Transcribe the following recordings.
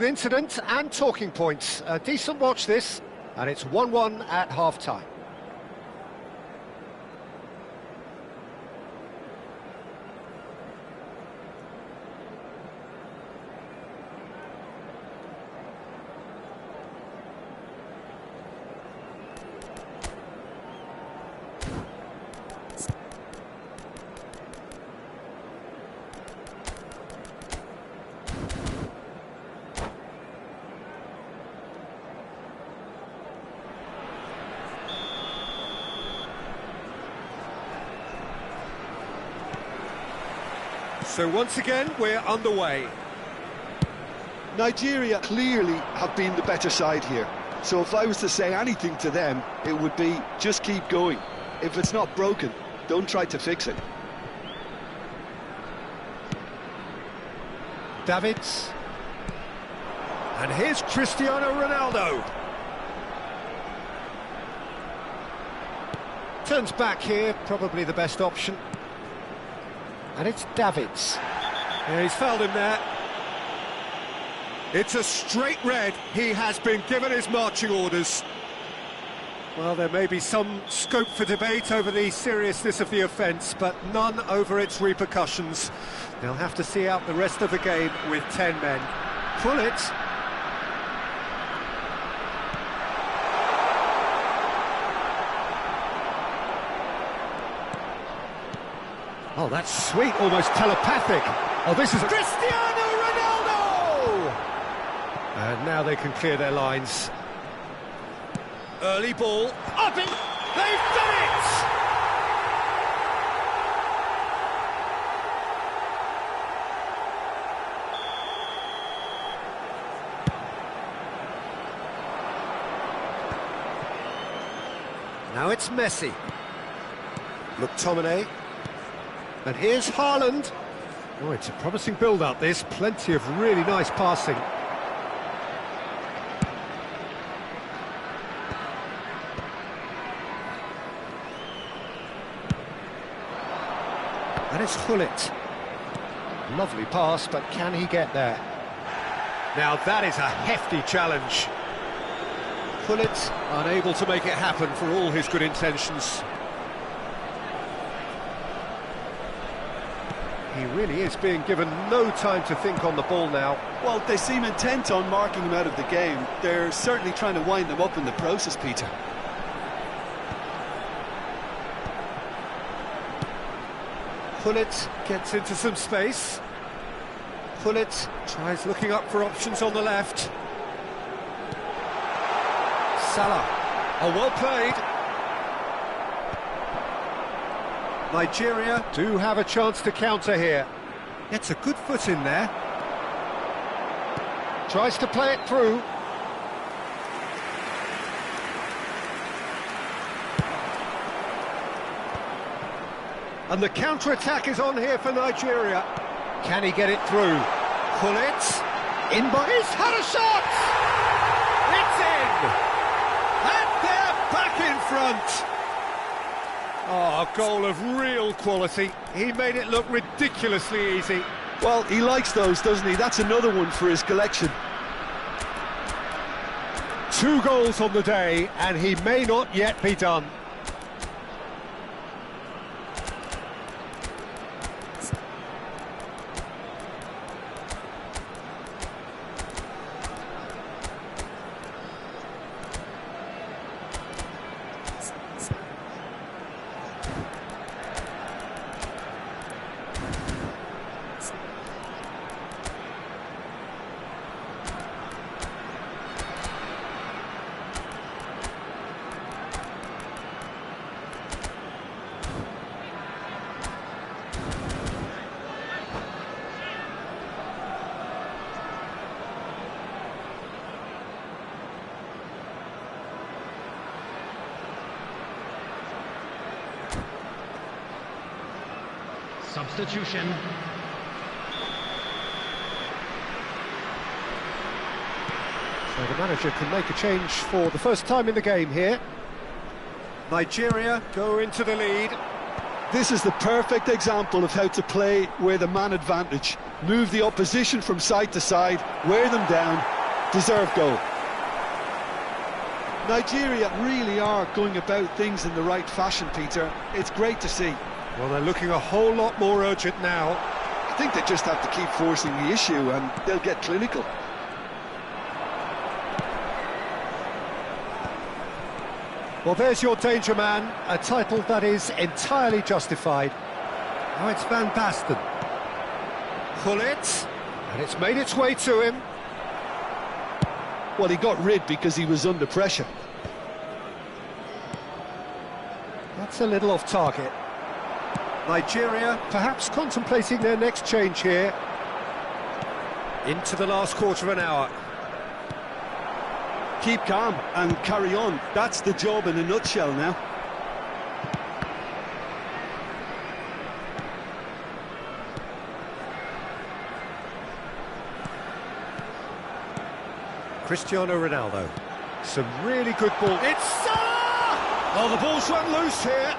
Incident and talking points. A decent watch this, and it's 1-1 at half-time. So once again, we're underway. Nigeria clearly have been the better side here. So if I was to say anything to them, it would be just keep going. If it's not broken, don't try to fix it. Davids. And here's Cristiano Ronaldo. Turns back here, probably the best option. And it's Davids. Yeah, he's fouled him there. It's a straight red. He has been given his marching orders. Well, there may be some scope for debate over the seriousness of the offence, but none over its repercussions. They'll have to see out the rest of the game with 10 men. Pull it. Oh, that's sweet, almost telepathic. Oh, this is Cristiano Ronaldo! And now they can clear their lines. Early ball. Up it! They've done it! Now it's Messi. McTominay. And here's Haaland. Oh, it's a promising build-up, this. Plenty of really nice passing. And it's Gullit. Lovely pass, but can he get there? Now that is a hefty challenge. Gullit unable to make it happen for all his good intentions. He really is being given no time to think on the ball now. Well, they seem intent on marking him out of the game. They're certainly trying to wind him up in the process, Peter. Gullit gets into some space. Gullit tries looking up for options on the left. Salah. Oh, well played. Nigeria do have a chance to counter here. Gets a good foot in there. Tries to play it through. And the counter-attack is on here for Nigeria. Can he get it through? Gullit. In by... He's had a shot! It's in! And they're back in front! Oh, a goal of real quality. He made it look ridiculously easy. Well, he likes those, doesn't he? That's another one for his collection. 2 goals on the day, and he may not yet be done. Substitution. So the manager can make a change for the first time in the game here. Nigeria go into the lead. This is the perfect example of how to play with a man advantage. move the opposition from side to side, wear them down, deserve goal. Nigeria really are going about things in the right fashion, Peter. It's great to see. Well, they're looking a whole lot more urgent now. I think they just have to keep forcing the issue and they'll get clinical. Well, there's your danger man, a title that is entirely justified. Now it's Van Basten. Gullit, and it's made its way to him. Well, he got rid because he was under pressure. That's a little off target. Nigeria perhaps contemplating their next change here. Into the last quarter of an hour. Keep calm and carry on. That's the job in a nutshell now. Cristiano Ronaldo. Some really good ball. It's Salah! Oh, the ball's run loose here.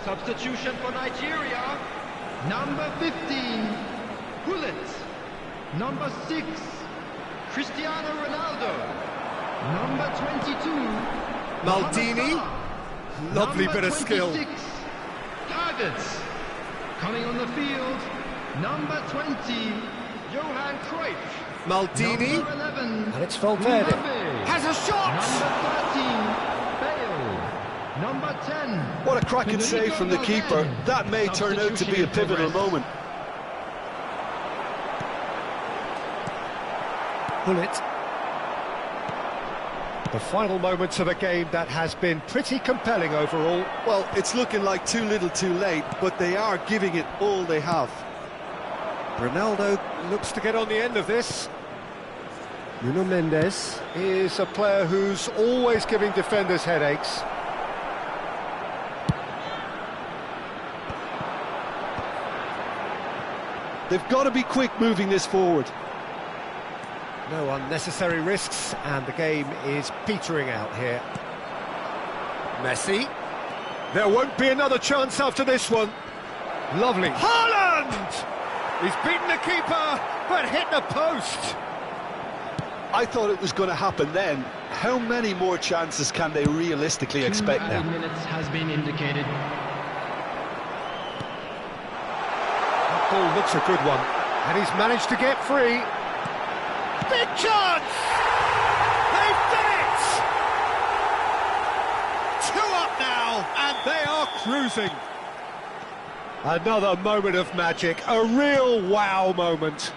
Substitution for Nigeria. Number 15, Gullit. Number 6, Cristiano Ronaldo. Number 22, Maldini. Lovely bit of skill. Havertz. Coming on the field, number 20, Johan Cruyff. Maldini. Number 11, And it's Valverde. Mbappe. Has a shot! Number 13, Bale. Number 10. What a cracking save from the keeper. That may turn out to be a pivotal moment. Gullit. The final moments of a game that has been pretty compelling overall. Well, it's looking like too little too late, but they are giving it all they have. Ronaldo looks to get on the end of this. Nuno Mendes is a player who's always giving defenders headaches. They've got to be quick moving this forward. No unnecessary risks, and the game is petering out here. Messi. There won't be another chance after this one. Lovely. Haaland! He's beaten the keeper, but hit the post. I thought it was going to happen then. How many more chances can they realistically expect now? 2 minutes has been indicated. That ball looks a good one, and he's managed to get free. Big chance! They've done it! 2 up now, and they are cruising. Another moment of magic, a real wow moment.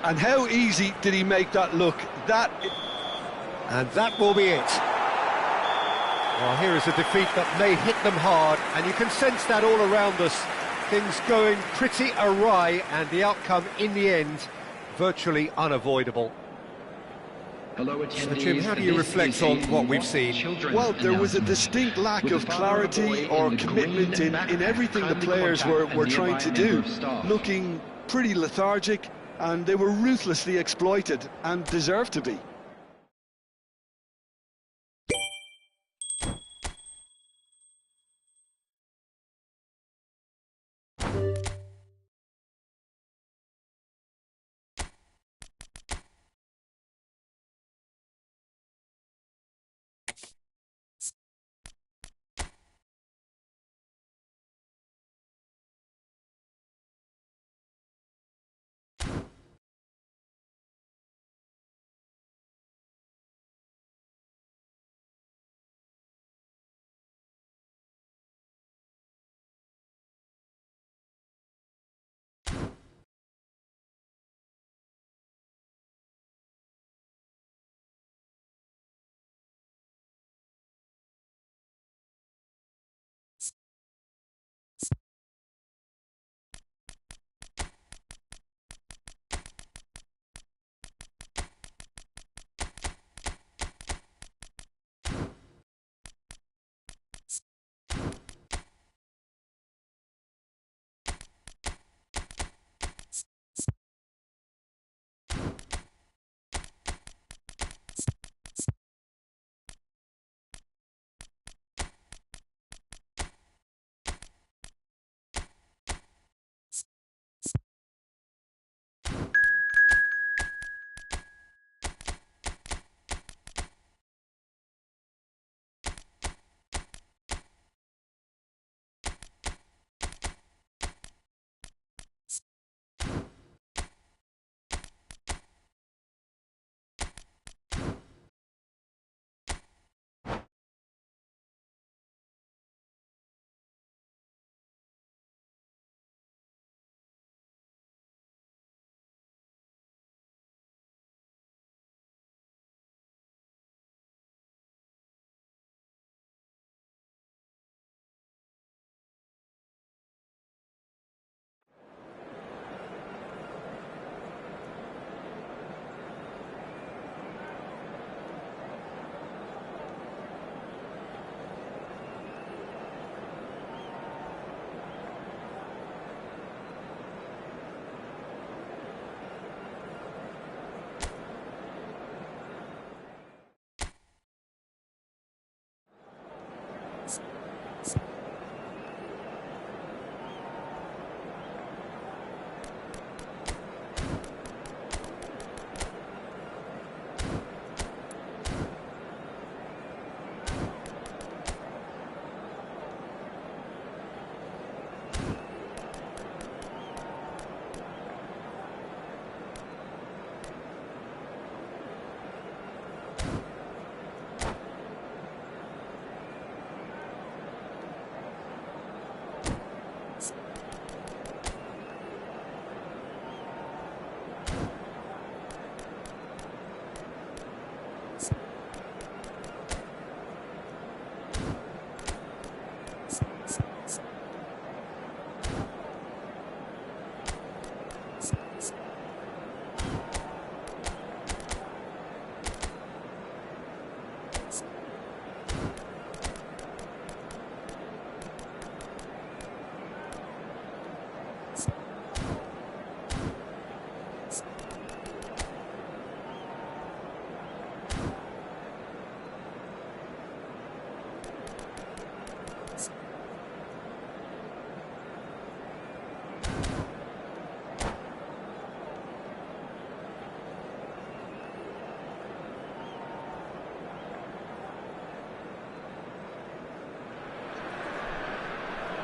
And how easy did he make that look? And that will be it. Well, here is a defeat that may hit them hard, and you can sense that all around us. Things going pretty awry, and the outcome in the end virtually unavoidable. Hello, So, Jim, how do you reflect on what we've seen? Well, there was a distinct lack of clarity or commitment in everything the players were trying to do. Looking pretty lethargic, and they were ruthlessly exploited and deserved to be.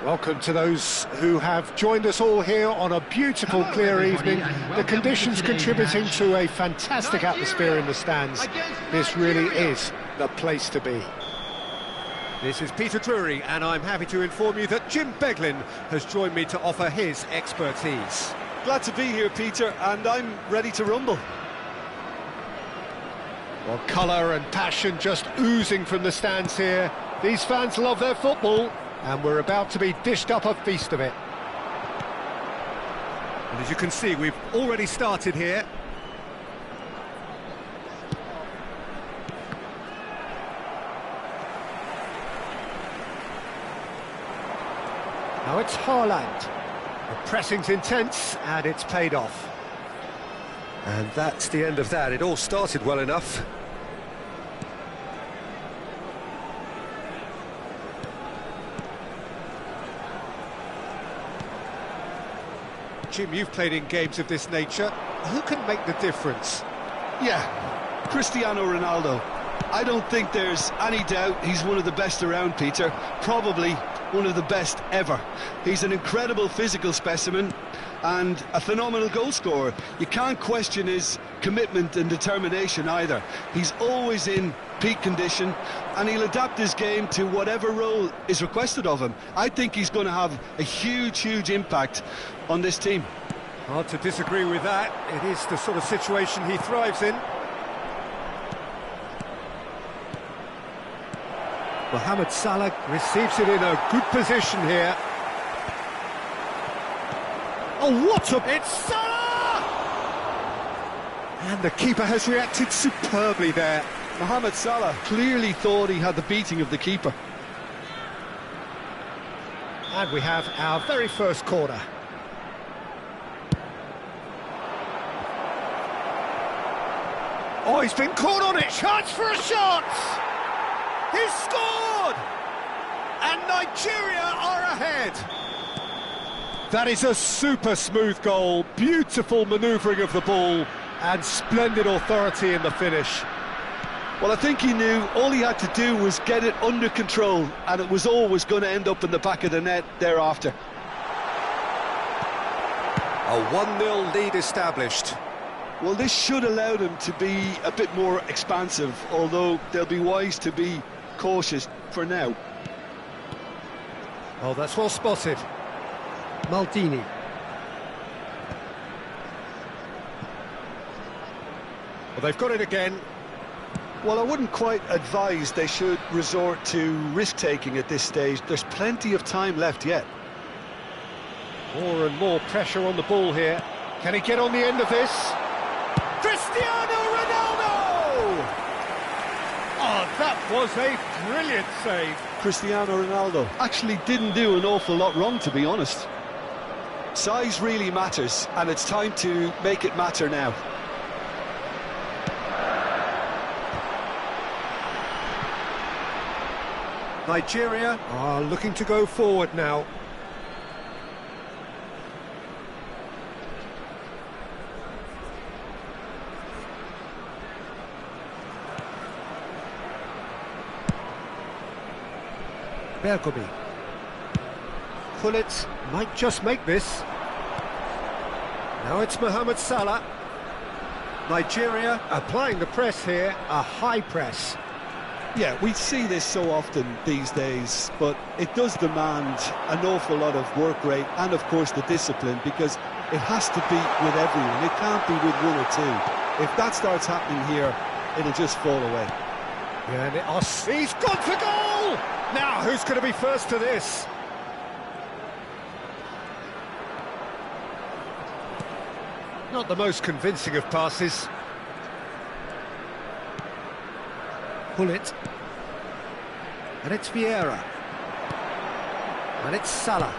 Welcome to those who have joined us all here on a beautiful, clear evening. The conditions contributing to a fantastic atmosphere in the stands. This really is the place to be. This is Peter Drury, and I'm happy to inform you that Jim Beglin has joined me to offer his expertise. Glad to be here, Peter, and I'm ready to rumble. Well, colour and passion just oozing from the stands here. These fans love their football, and we're about to be dished up a feast of it. And as you can see, we've already started here. Now it's Haaland. The pressing's intense, and it's paid off. And that's the end of that. It all started well enough. Jim, you've played in games of this nature. Who can make the difference? Yeah, Cristiano Ronaldo. I don't think there's any doubt he's one of the best around, Peter. Probably one of the best ever. He's an incredible physical specimen and a phenomenal goal scorer. You can't question his commitment and determination either. He's always in peak condition, and he'll adapt his game to whatever role is requested of him. I think he's going to have a huge impact on this team. Hard to disagree with that. It is the sort of situation he thrives in. Mohamed Salah receives it in a good position here. Oh, what a... It's Salah! And the keeper has reacted superbly there. Mohamed Salah clearly thought he had the beating of the keeper. And we have our very first corner. Oh, he's been caught on it. Chance for a shot! He's scored! And Nigeria are ahead. That is a super smooth goal. Beautiful manoeuvring of the ball and splendid authority in the finish. Well, I think he knew all he had to do was get it under control, and it was always going to end up in the back of the net thereafter. A 1-0 lead established. Well, this should allow them to be a bit more expansive, although they'll be wise to be cautious for now. Oh, that's well spotted. Maldini. Well, they've got it again. Well, I wouldn't quite advise they should resort to risk-taking at this stage. There's plenty of time left yet. More and more pressure on the ball here. Can he get on the end of this? Cristiano Ronaldo! Oh, that was a brilliant save. Cristiano Ronaldo actually didn't do an awful lot wrong, to be honest. Size really matters, and it's time to make it matter now. Nigeria are looking to go forward now. Bergomi. Gullit might just make this. Now it's Mohamed Salah. Nigeria applying the press here, a high press. Yeah, we see this so often these days, but it does demand an awful lot of work rate and, of course, the discipline, because it has to be with everyone. It can't be with one or two. If that starts happening here, it'll just fall away. Yeah, and he's gone for goal! Now, who's going to be first to this? Not the most convincing of passes. Gullit. And it's Vieira. And it's Salah.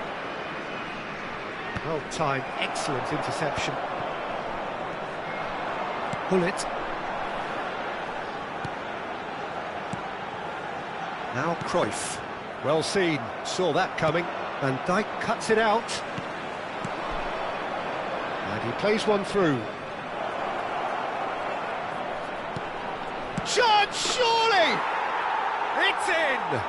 Well timed, excellent interception. Gullit. Now Cruyff. Well seen, saw that coming. Van Dijk cuts it out. And he plays one through. Chance, surely! It's in!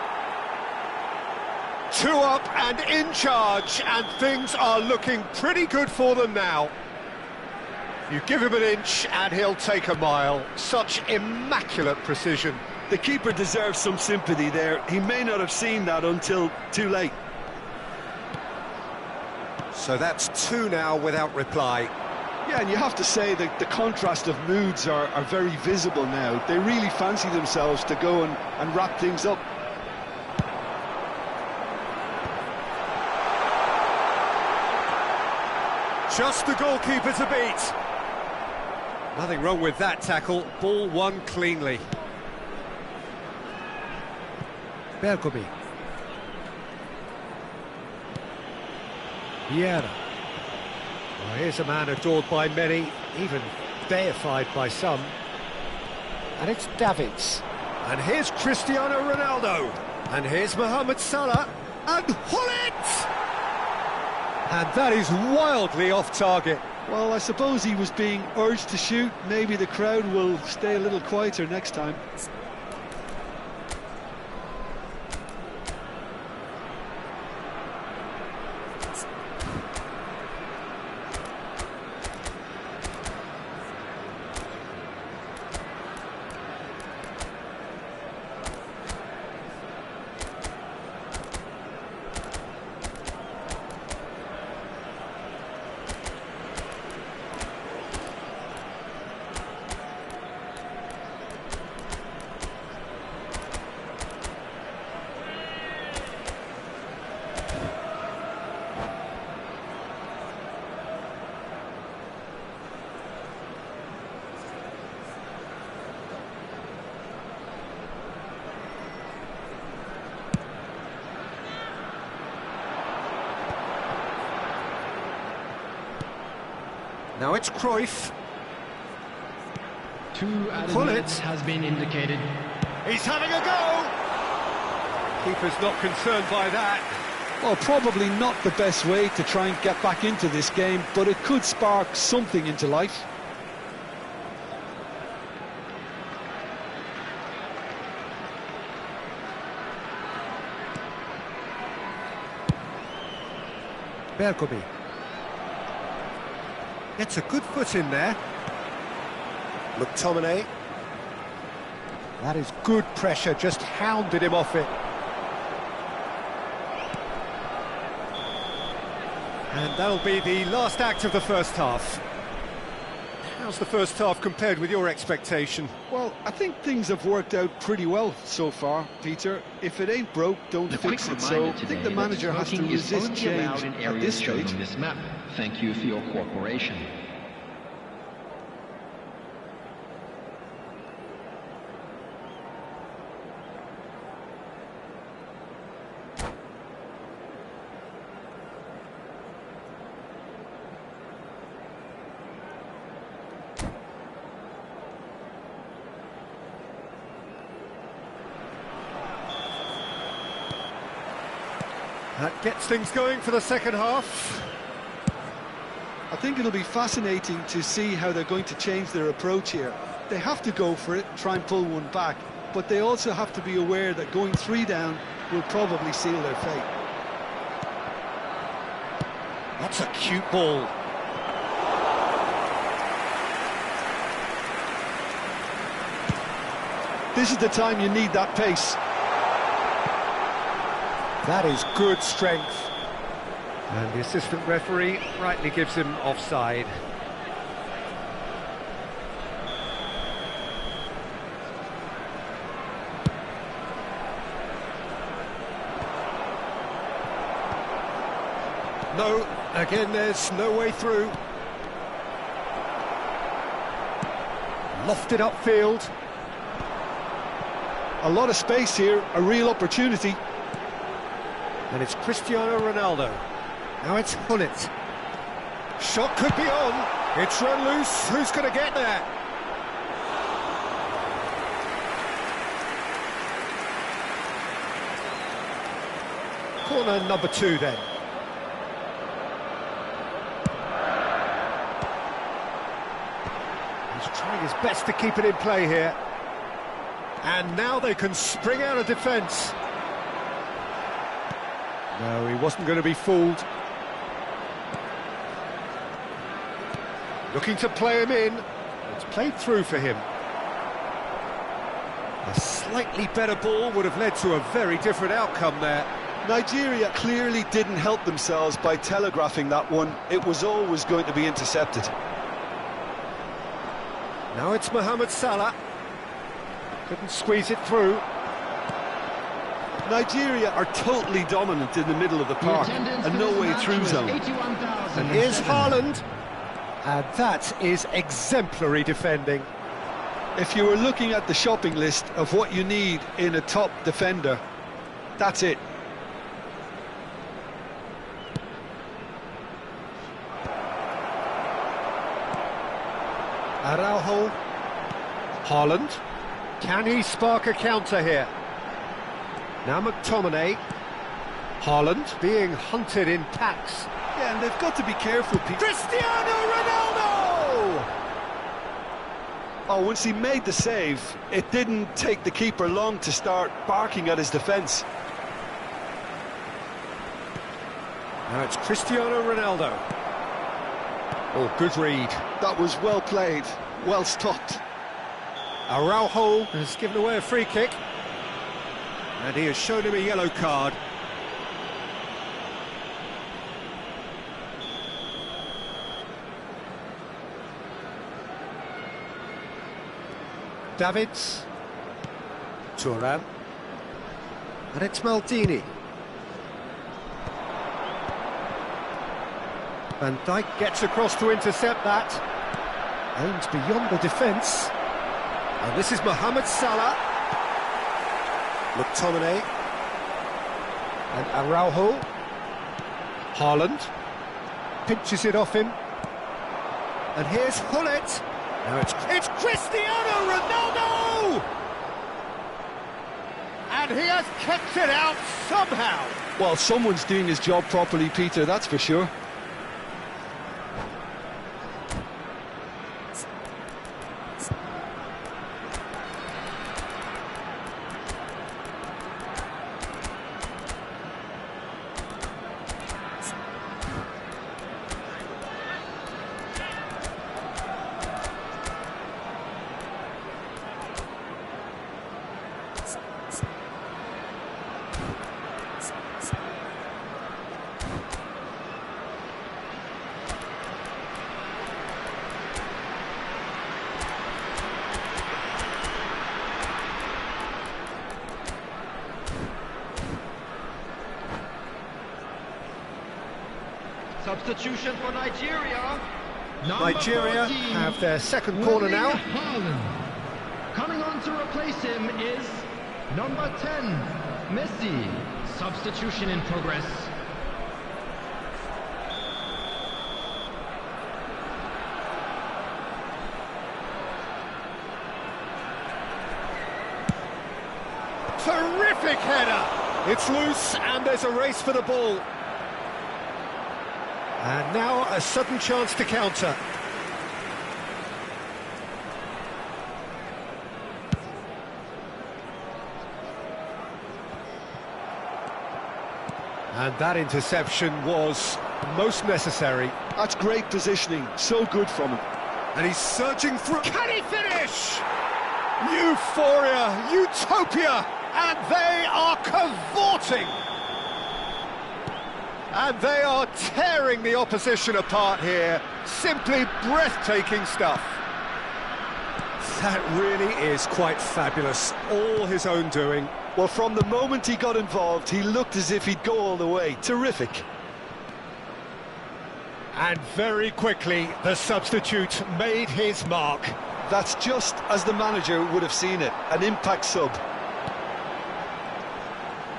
Two up and in charge, and things are looking pretty good for them now. You give him an inch and he'll take a mile. Such immaculate precision. The keeper deserves some sympathy there. He may not have seen that until too late. So that's two now without reply. Yeah, and you have to say that the contrast of moods are very visible now. They really fancy themselves to go and wrap things up. Just the goalkeeper to beat. Nothing wrong with that tackle. Ball won cleanly. Bergomi. Vieira. Well, here's a man adored by many, even deified by some. And it's Davids. And here's Cristiano Ronaldo. And here's Mohamed Salah. And Hullet! And that is wildly off target. Well, I suppose he was being urged to shoot. Maybe the crowd will stay a little quieter next time. Now it's Cruyff. 2 added Hullet. minutes has been indicated. He's having a go! Keeper's not concerned by that. Well, probably not the best way to try and get back into this game, but it could spark something into life. Bergomi. Gets a good foot in there. McTominay. That is good pressure, just hounded him off it. And that'll be the last act of the first half. How's the first half compared with your expectation? Well, I think things have worked out pretty well so far, Peter. If it ain't broke, don't fix it. So I think the manager has to resist change at this stage. On this map. Thank you for your cooperation. That gets things going for the second half. I think it'll be fascinating to see how they're going to change their approach here. They have to go for it, try and pull one back, but they also have to be aware that going 3 down will probably seal their fate. That's a cute ball. This is the time you need that pace. That is good strength. And the assistant referee rightly gives him offside. No, again there's no way through. Lofted upfield. A lot of space here, a real opportunity. And it's Cristiano Ronaldo. Now it's Hullet. Shot could be on. It's run loose. Who's going to get there? Corner number 2 then. He's trying his best to keep it in play here. And now they can spring out of defence. No, he wasn't going to be fooled. Looking to play him in. It's played through for him. A slightly better ball would have led to a very different outcome there. Nigeria clearly didn't help themselves by telegraphing that one. It was always going to be intercepted. Now it's Mohamed Salah. Couldn't squeeze it through. Nigeria are totally dominant in the middle of the park, and no way through zone. And here's Haaland. And that is exemplary defending. If you were looking at the shopping list of what you need in a top defender, that's it. Araujo. Haaland. Can he spark a counter here? Now McTominay. Haaland being hunted in packs. Yeah, and they've got to be careful, Pete. Cristiano Ronaldo! Oh, once he made the save, it didn't take the keeper long to start barking at his defence. Now it's Cristiano Ronaldo. Oh, good read. That was well played, well stopped. Araujo has given away a free kick. And he has shown him a yellow card. Davids. Thuram. And it's Maldini. Van Dijk gets across to intercept that. Aims beyond the defence. And this is Mohamed Salah. McTominay. And Araujo. Haaland. Pinches it off him. And here's Gullit. Now it's Cristiano Ronaldo! And he has kept it out somehow. Well, someone's doing his job properly, Peter, that's for sure. Substitution for Nigeria. Nigeria have their second corner now. Haaland. Coming on to replace him is number 10, Messi. Substitution in progress. Terrific header! It's loose and there's a race for the ball. And now a sudden chance to counter. And that interception was most necessary. That's great positioning, so good from him. And he's surging through. Can he finish? Euphoria, utopia, and they are cavorting. And they are tearing the opposition apart here. Simply breathtaking stuff. That really is quite fabulous. All his own doing. Well, from the moment he got involved, he looked as if he'd go all the way. Terrific. And very quickly, the substitute made his mark. That's just as the manager would have seen it. An impact sub.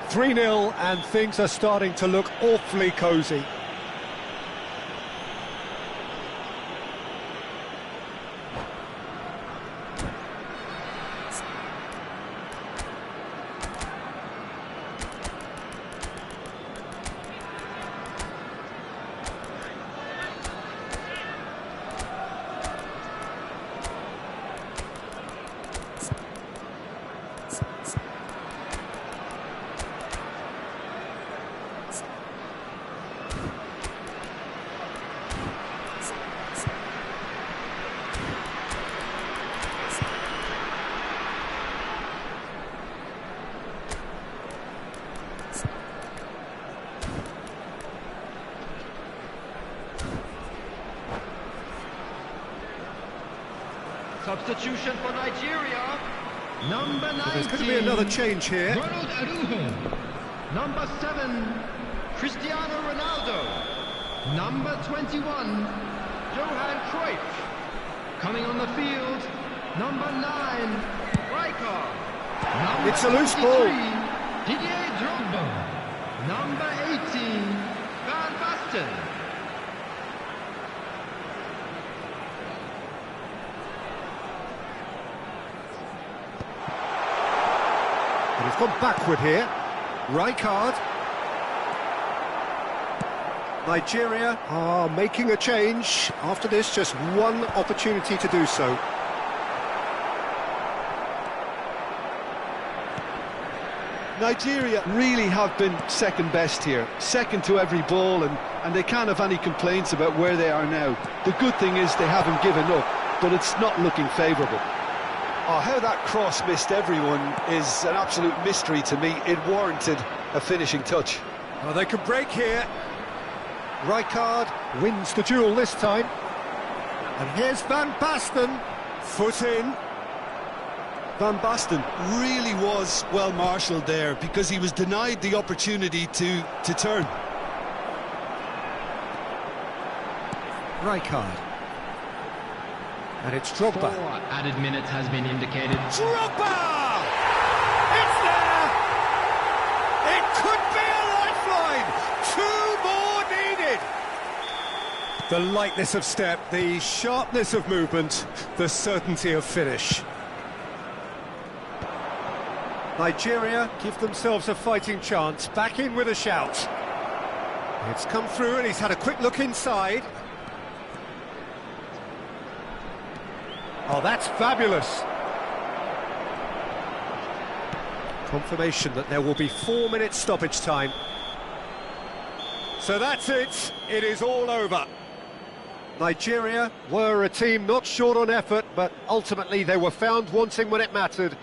3-0 and things are starting to look awfully cosy. Substitution for Nigeria. Number 19. There's going to be another change here. Ronald Araujo. Number 7, Cristiano Ronaldo. Number 21, Johan Cruyff. Coming on the field, number 9, Rijkaard. Number It's a loose ball. 23, Didier Drogba. Number 18, Van Basten. And he's gone backward here. Rijkaard. Nigeria are making a change. After this, just one opportunity to do so. Nigeria really have been second best here, second to every ball, and they can't have any complaints about where they are now. The good thing is they haven't given up, but it's not looking favourable. Oh, how that cross missed everyone is an absolute mystery to me. It warranted a finishing touch. Well, they could break here. Rijkaard wins the duel this time. And here's Van Basten, foot in. Van Basten really was well marshalled there because he was denied the opportunity to turn. Rijkaard. And it's Drogba. 4 added minutes has been indicated. Drogba! It's there! It could be a lifeline! 2 more needed! The lightness of step, the sharpness of movement, the certainty of finish. Nigeria give themselves a fighting chance, back in with a shout. It's come through and he's had a quick look inside. Oh, that's fabulous. Confirmation that there will be 4 minutes stoppage time. So that's it. It is all over. Nigeria were a team not short on effort, but ultimately they were found wanting when it mattered.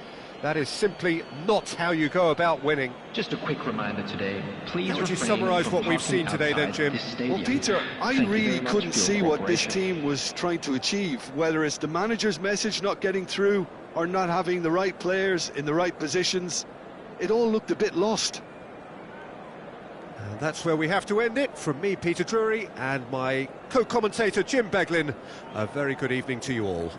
That is simply not how you go about winning. Just a quick reminder today, please. How would you summarise what we've seen today then, Jim? Well, Peter, I really couldn't see what this team was trying to achieve, whether it's the manager's message not getting through or not having the right players in the right positions. It all looked a bit lost. And that's where we have to end it. From me, Peter Drury, and my co-commentator, Jim Beglin, a very good evening to you all.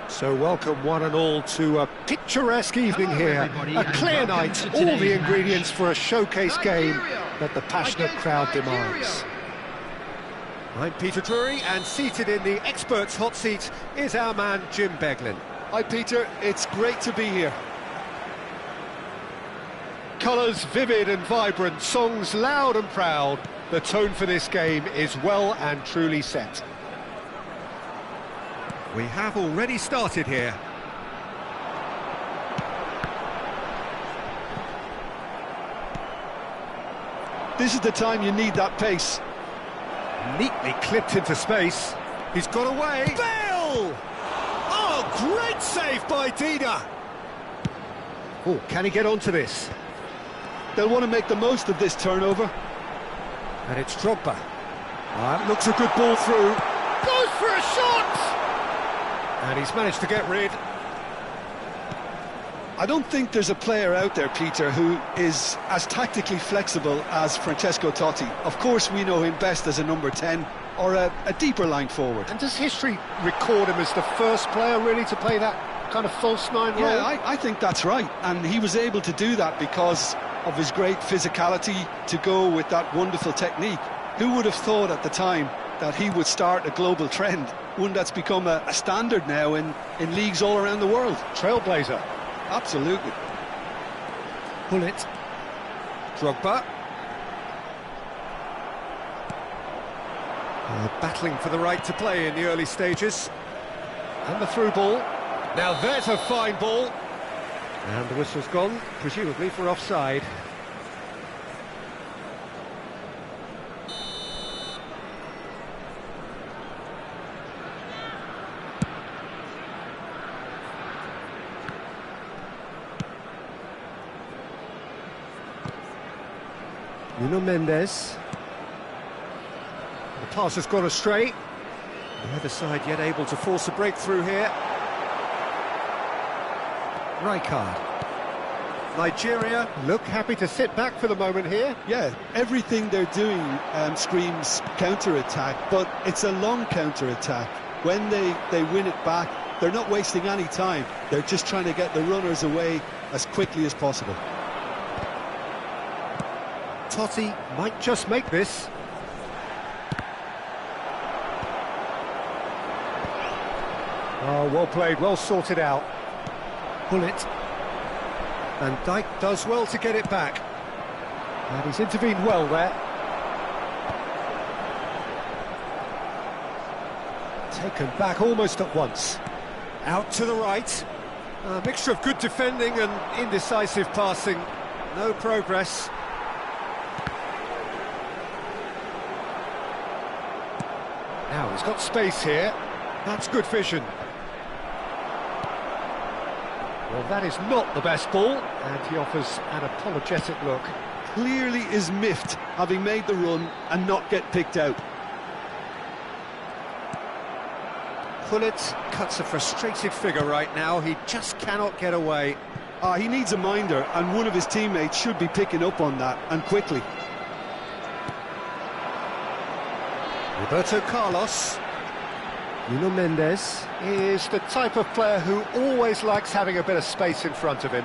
So welcome one and all to a picturesque evening here, a clear night, all the ingredients for a showcase game that the passionate crowd demands. I'm Peter Drury, and seated in the experts' hot seat is our man Jim Beglin. Hi Peter, it's great to be here. Colours vivid and vibrant, songs loud and proud. The tone for this game is well and truly set. We have already started here. This is the time you need that pace. Neatly clipped into space. He's got away. Bale! Oh, great save by Dida. Oh, can he get onto this? They'll want to make the most of this turnover. And it's Drogba. Looks a good ball through. Goes for a shot! And he's managed to get rid. I don't think there's a player out there, Peter, who is as tactically flexible as Francesco Totti. Of course, we know him best as a number 10 or a deeper line forward. And does history record him as the first player, really, to play that kind of false nine role? Yeah, I think that's right. And he was able to do that because of his great physicality to go with that wonderful technique. Who would have thought at the time that he would start a global trend, one that's become a standard now in leagues all around the world? Trailblazer. Absolutely. Bullet. Drogba. Battling for the right to play in the early stages. And the through ball. Now there's a fine ball. And the whistle's gone, presumably for offside. Nuno Mendes. The pass has gone astray. The other side yet able to force a breakthrough here. Rijkaard. Nigeria look happy to sit back for the moment here. Yeah, everything they're doing screams counter-attack, but it's a long counter-attack. When they win it back, they're not wasting any time. They're just trying to get the runners away as quickly as possible. Totti might just make this. Oh, well played, well sorted out. Bullet. And Dijk does well to get it back. And he's intervened well there. Taken back almost at once. Out to the right. A mixture of good defending and indecisive passing. No progress. Now he's got space here. That's good vision. Well, that is not the best ball, and he offers an apologetic look. Clearly is miffed, having made the run and not get picked out. Gullit cuts a frustrated figure right now. He just cannot get away. He needs a minder, and one of his teammates should be picking up on that, and quickly. Roberto Carlos. Nuno Mendes is the type of player who always likes having a bit of space in front of him.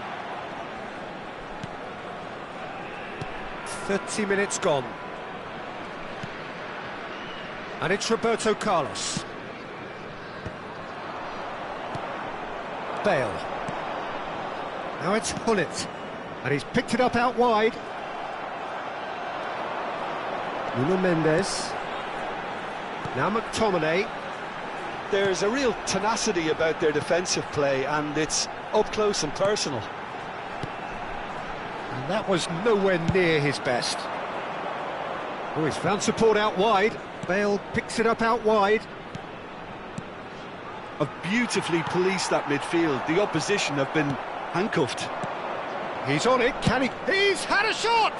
30 minutes gone. And it's Roberto Carlos. Bale. Now it's Gullit. And he's picked it up out wide. Nuno Mendes. Now McTominay. There's a real tenacity about their defensive play, and it's up close and personal. And that was nowhere near his best. Oh, he's found support out wide. Bale picks it up out wide. Have beautifully policed that midfield. The opposition have been handcuffed. He's on it, can he? He's had a shot!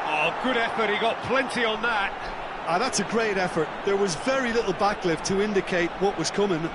Oh, good effort, he got plenty on that. That's a great effort. There was very little backlift to indicate what was coming.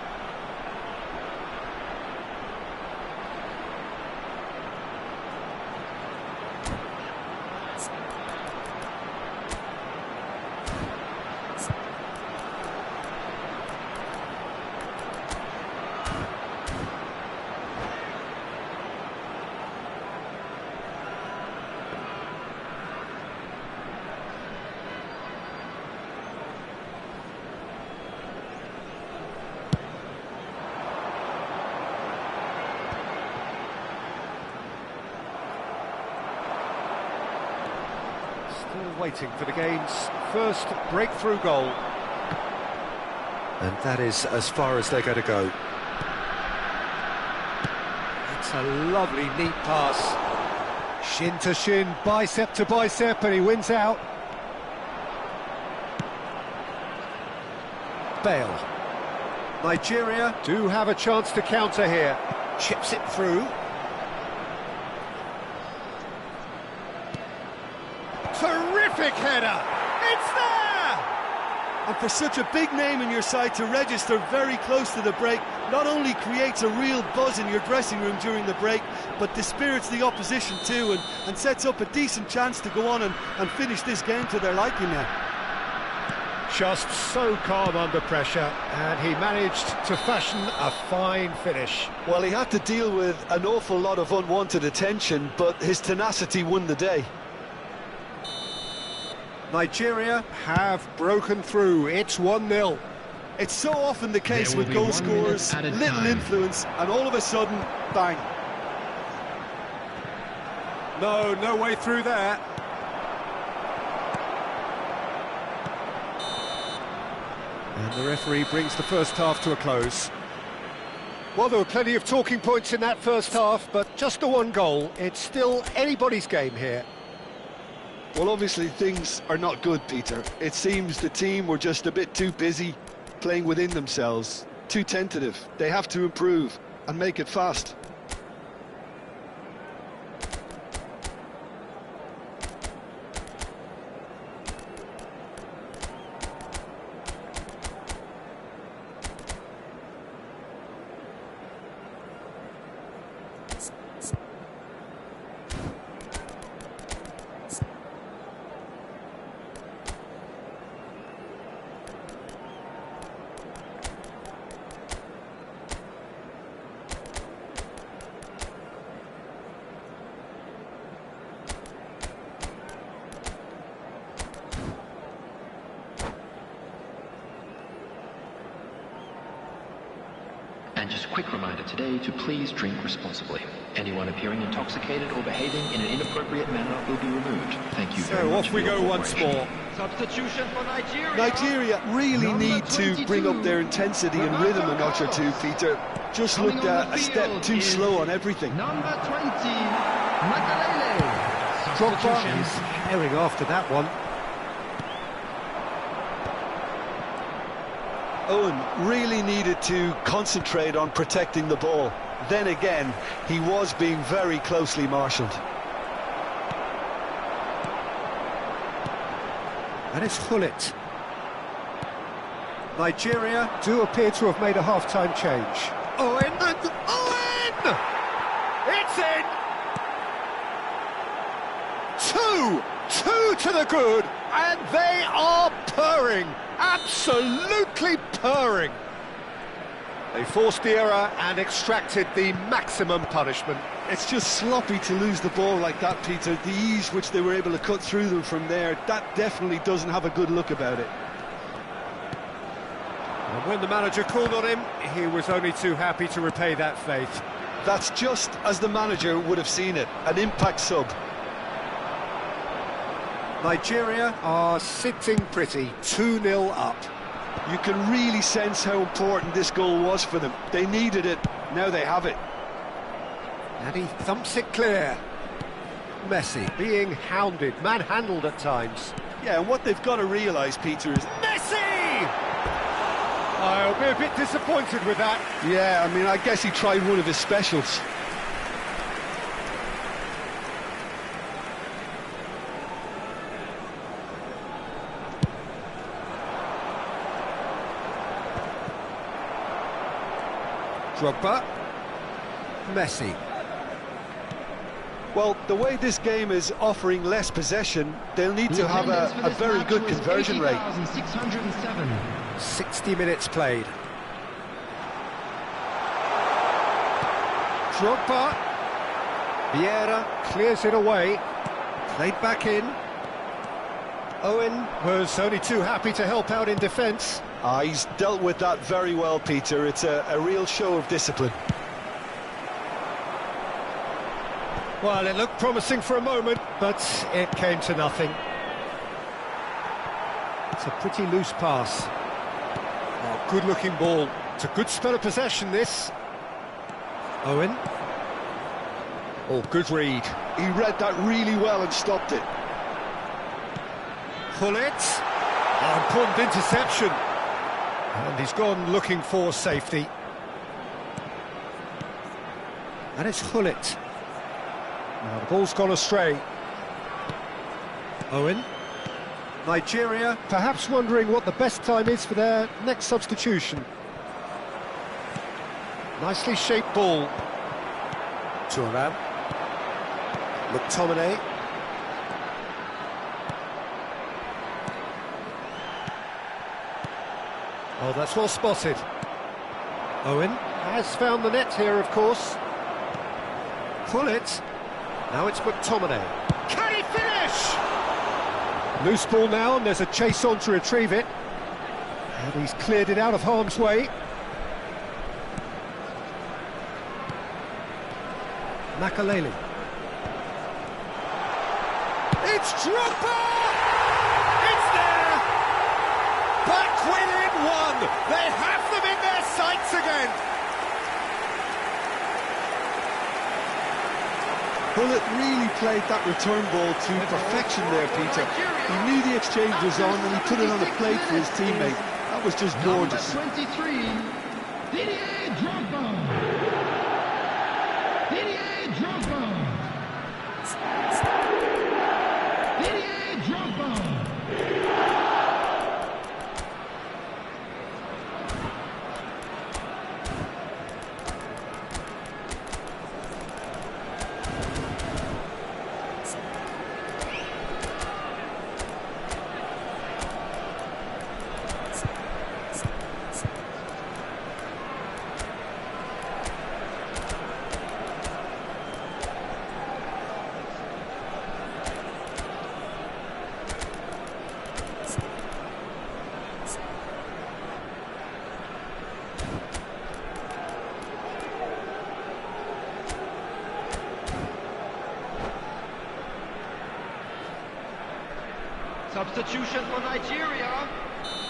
Still waiting for the game's first breakthrough goal. And that is as far as they're going to go. It's a lovely, neat pass. Shin to shin, bicep to bicep, and he wins out. Bale. Nigeria do have a chance to counter here. Chips it through. Terrific header! It's there! And for such a big name in your side to register very close to the break, not only creates a real buzz in your dressing room during the break, but dispirits the opposition too, and sets up a decent chance to go on and finish this game to their liking now. Just so calm under pressure, and he managed to fashion a fine finish. Well, he had to deal with an awful lot of unwanted attention, but his tenacity won the day. Nigeria have broken through. It's 1-0. It's so often the case with goal scorers, little influence, and all of a sudden, bang. No way through there. And the referee brings the first half to a close. Well, there were plenty of talking points in that first half, but just the one goal. It's still anybody's game here. Well, obviously things are not good, Peter. It seems the team were just a bit too busy playing within themselves, too tentative. They have to improve and make it fast. And just a quick reminder today to please drink responsibly. Anyone appearing intoxicated or behaving in an inappropriate manner will be removed. Thank you very much. So off we go once more. Substitution for Nigeria. Nigeria really Number need to bring up their intensity and rhythm a notch or two, Peter. Just looked a step too slow on everything. Number 20, Makalele. Drogba Substitution. is herring after that one. Owen really needed to concentrate on protecting the ball. Then again, he was being very closely marshalled. And it's Hullet. Nigeria do appear to have made a half-time change. Owen! And Owen! It's in! Two to the good, and they are purring, absolutely purring. They forced the error and extracted the maximum punishment. It's just sloppy to lose the ball like that, Peter. The ease which they were able to cut through them from there, that definitely doesn't have a good look about it. And when the manager called on him, he was only too happy to repay that faith. That's just as the manager would have seen it, an impact sub. Nigeria are sitting pretty, 2-0 up. You can really sense how important this goal was for them. They needed it, now they have it. And he thumps it clear. Messi being hounded, manhandled at times. Yeah, and what they've got to realise, Peter, is... Messi! I'll be a bit disappointed with that. Yeah, I mean, I guess he tried one of his specials. Drogba. Messi. Well, the way this game is offering less possession, they'll need to have a very good conversion rate. 607. 60 minutes played. Drogba. Vieira clears it away. Played back in. Owen was only too happy to help out in defence. He's dealt with that very well, Peter. It's a real show of discipline. Well, it looked promising for a moment, but it came to nothing. It's a pretty loose pass. Oh, good-looking ball. It's a good spell of possession, this. Owen. Oh, good read. He read that really well and stopped it. Hullet. Oh, important interception. And he's gone looking for safety. And it's Hullet. Now the ball's gone astray. Owen. Nigeria perhaps wondering what the best time is for their next substitution. Nicely shaped ball. Thuram. McTominay. Oh, that's well spotted. Owen has found the net here, of course. Hullet. Now it's McTominay. Can he finish? Loose ball now, and there's a chase on to retrieve it. And he's cleared it out of harm's way. Makalele. It's Drogba! It's there! Back within one! They have them in their sights again! Hullet really played that return ball to perfection there, Peter. He knew the exchange was on and he put it on a plate for his teammate. That was just gorgeous. Number 23, Didier Drogba. Didier Drogba. Didier Drogba. Substitution for Nigeria,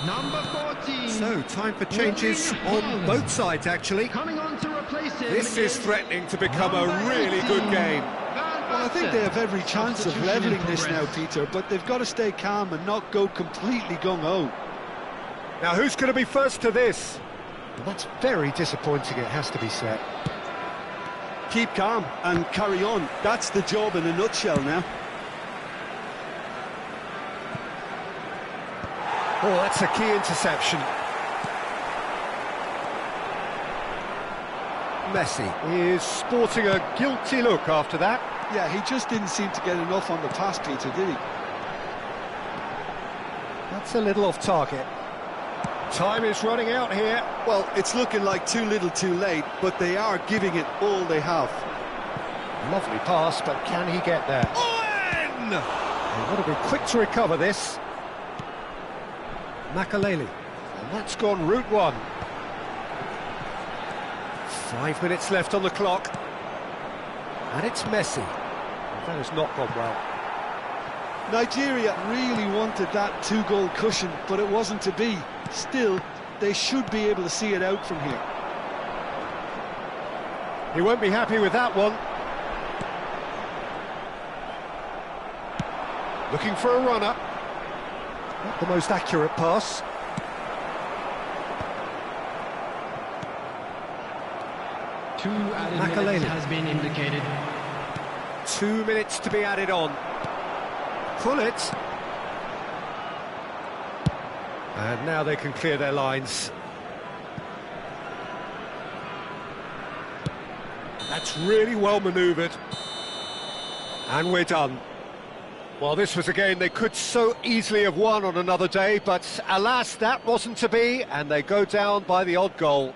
number 14. So, time for changes on both sides, actually. Coming on to replace him. This is threatening to become a really good game. Well, I think they have every chance of levelling this now, Peter, but they've got to stay calm and not go completely gung-ho. Now, who's going to be first to this? Well, that's very disappointing, it has to be said. Keep calm and carry on. That's the job in a nutshell now. Oh, that's a key interception. Messi is sporting a guilty look after that. Yeah, he just didn't seem to get enough on the pass, Peter, did he? That's a little off target. Time is running out here. Well, it's looking like too little too late, but they are giving it all they have. Lovely pass, but can he get there? Owen! They've got to be quick to recover this. Makaleli. And that's gone route one. 5 minutes left on the clock. And it's Messi. That has not gone well. Nigeria really wanted that two-goal cushion, but it wasn't to be. Still, they should be able to see it out from here. He won't be happy with that one. Looking for a runner. Not the most accurate pass. Two added Makaleli. minutes has been indicated. 2 minutes to be added on. Pull it. And now they can clear their lines. That's really well manoeuvred. And we're done. Well, this was a game they could so easily have won on another day, but alas, that wasn't to be, and they go down by the odd goal.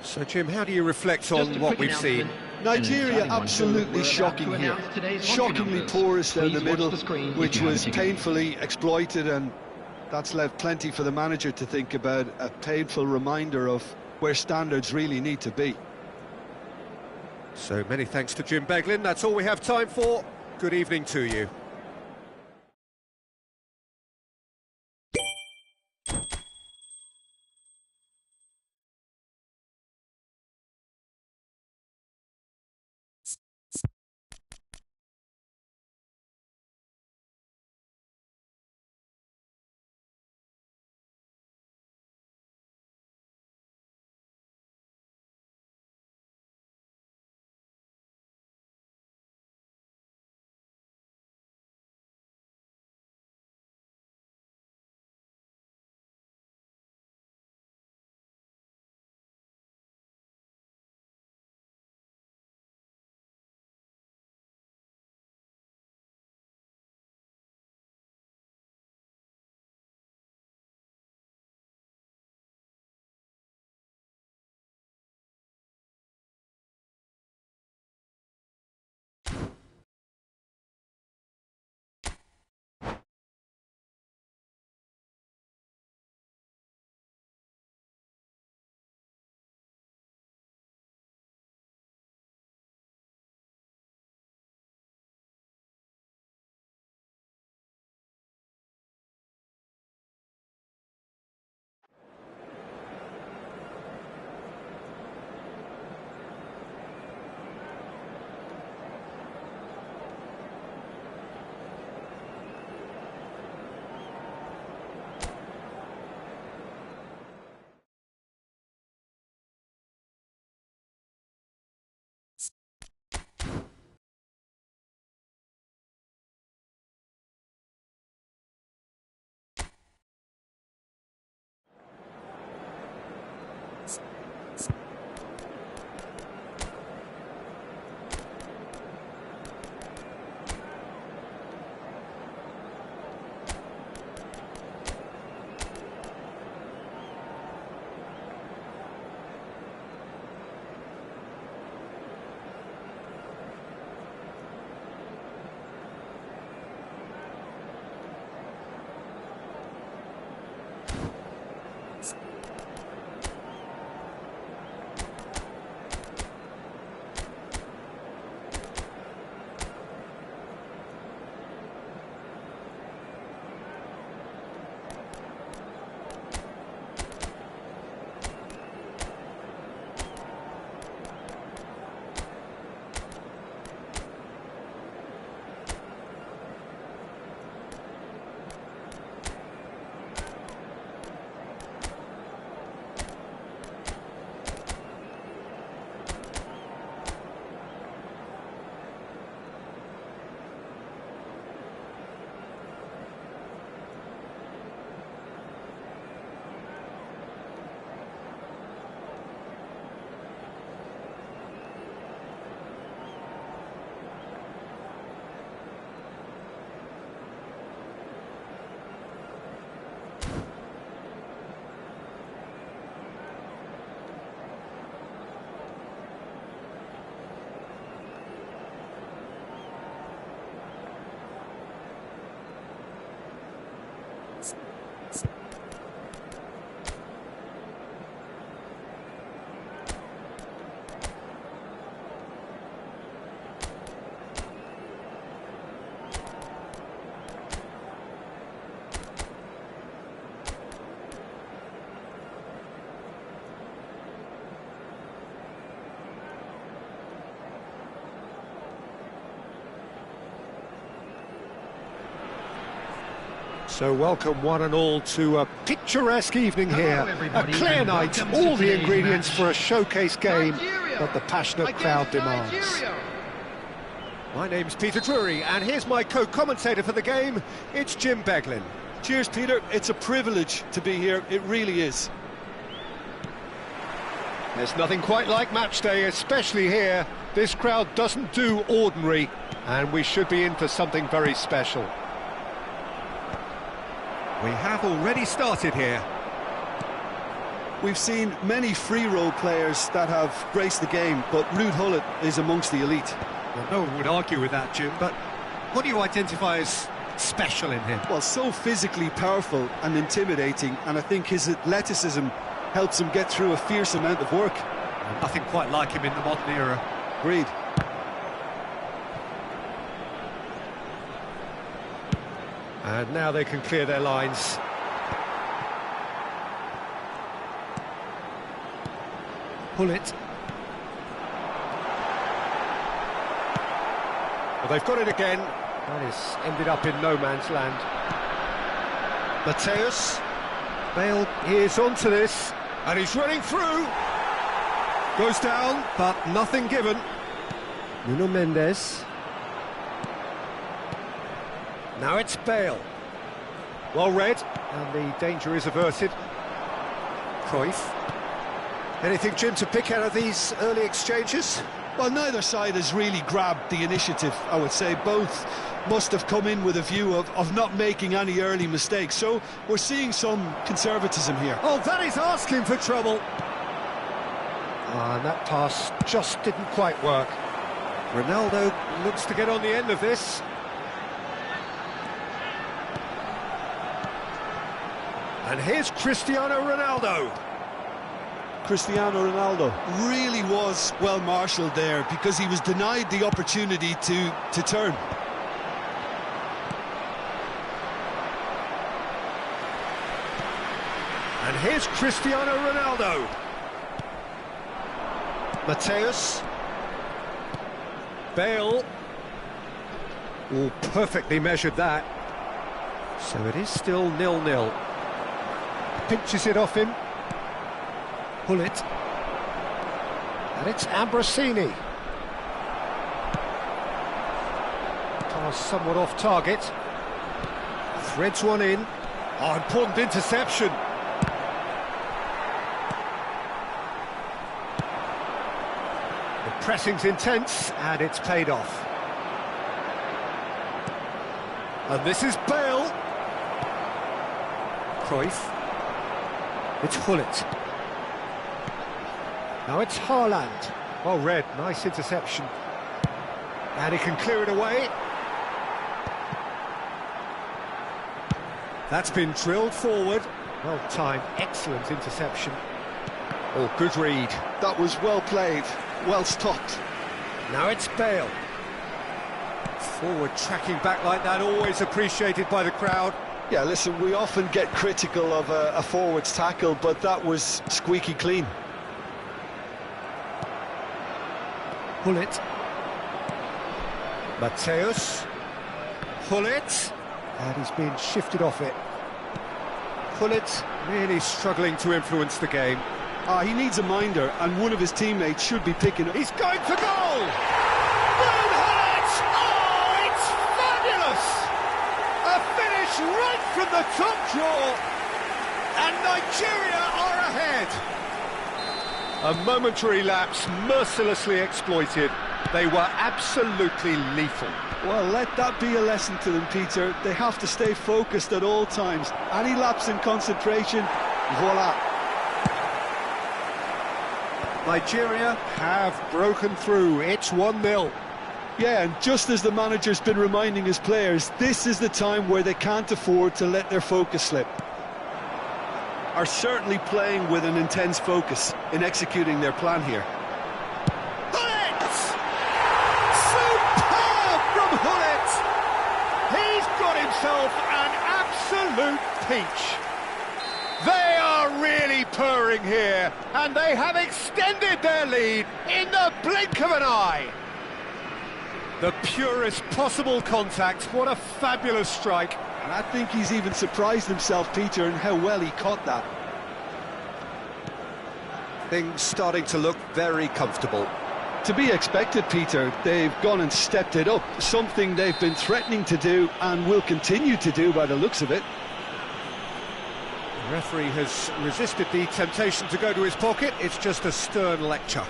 So, Jim, how do you reflect on what we've seen? Nigeria absolutely shocking here. Shockingly porous down the middle, which was painfully exploited, and that's left plenty for the manager to think about, a painful reminder of where standards really need to be. So many thanks to Jim Beglin. That's all we have time for. Good evening to you. So welcome one and all to a picturesque evening here. A clear night, all the ingredients for a showcase game that the passionate crowd demands. My name's Peter Drury, and here's my co-commentator for the game, it's Jim Beglin. Cheers, Peter. It's a privilege to be here. It really is. There's nothing quite like match day, especially here. This crowd doesn't do ordinary, and we should be in for something very special. We have already started here. We've seen many free role players that have graced the game, but Ruud Gullit is amongst the elite. Well, no one would argue with that, Jim, but what do you identify as special in him? Well, so physically powerful and intimidating, and I think his athleticism helps him get through a fierce amount of work. Nothing quite like him in the modern era. Agreed. And now they can clear their lines. Gullit. Well, they've got it again. That is ended up in no man's land. Matthäus. Bale is onto this, and he's running through. Goes down, but nothing given. Nuno Mendes. Now it's Bale. Well read, and the danger is averted. Cruyff. Anything, Jim, to pick out of these early exchanges? Well, neither side has really grabbed the initiative, I would say. Both must have come in with a view of not making any early mistakes. So we're seeing some conservatism here. Oh, that is asking for trouble. And that pass just didn't quite work. Ronaldo looks to get on the end of this. And here's Cristiano Ronaldo. Cristiano Ronaldo really was well marshalled there because he was denied the opportunity to turn. And here's Cristiano Ronaldo. Matthäus. Bale. Oh, perfectly measured that. So it is still 0-0. Pinches it off him. Gullit. And it's Ambrosini. Pass somewhat off target. Threads one in. Oh, important interception. The pressing's intense, and it's paid off. And this is Bale. Cruyff. It's Gullit. Now it's Haaland. Well read, nice interception. And he can clear it away. That's been drilled forward. Well timed, excellent interception. Oh, good read. That was well played, well stopped. Now it's Bale. Forward tracking back like that, always appreciated by the crowd. Yeah, listen, we often get critical of a forward's tackle, but that was squeaky clean. Gullit. Matthäus. Gullit. And he's been shifted off it. Gullit really struggling to influence the game. He needs a minder, and one of his teammates should be picking up. He's going for goal! Ruud Gullit! Oh, it's fabulous! A finish right from the top draw, and Nigeria are ahead. A momentary lapse mercilessly exploited. They were absolutely lethal. Well, let that be a lesson to them, Peter. They have to stay focused at all times. Any lapse in concentration, voila. Nigeria have broken through. It's 1-0. Yeah, and just as the manager's been reminding his players, this is the time where they can't afford to let their focus slip. Are certainly playing with an intense focus in executing their plan here. Gullit! Superb from Gullit! He's got himself an absolute peach. They are really purring here, and they have extended their lead in the blink of an eye. The purest possible contact, what a fabulous strike. And I think he's even surprised himself, Peter, in how well he caught that. Things starting to look very comfortable. To be expected, Peter. They've gone and stepped it up, something they've been threatening to do and will continue to do by the looks of it. The referee has resisted the temptation to go to his pocket. It's just a stern lecture.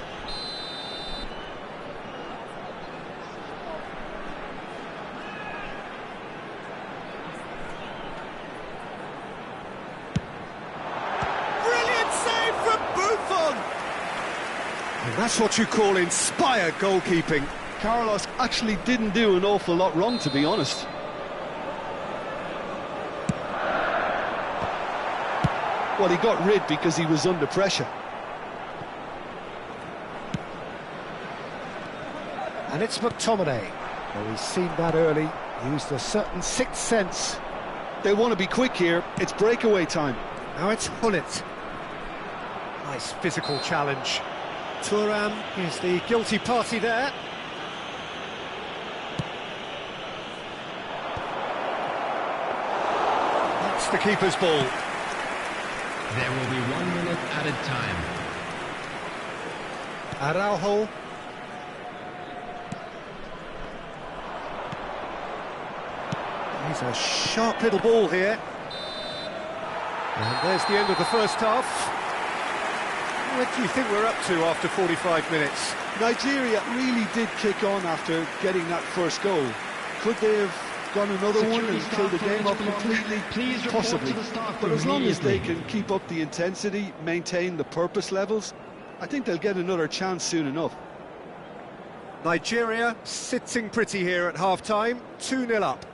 Brilliant save from Buffon! And that's what you call inspired goalkeeping. Carlos actually didn't do an awful lot wrong, to be honest. Well, he got rid because he was under pressure. And it's McTominay. Well, he's seen that early, used a certain sixth sense. They want to be quick here. It's breakaway time. Now it's Gullit. Nice physical challenge. Thuram is the guilty party there. That's the keeper's ball. There will be 1 minute added time. Araujo. He's a sharp little ball here. And there's the end of the first half. What do you think we're up to after 45 minutes? Nigeria really did kick on after getting that first goal. Could they have gone another one and killed the game off completely? Possibly. But as long as they can keep up the intensity, maintain the purpose levels, I think they'll get another chance soon enough. Nigeria sitting pretty here at half-time, 2-0 up.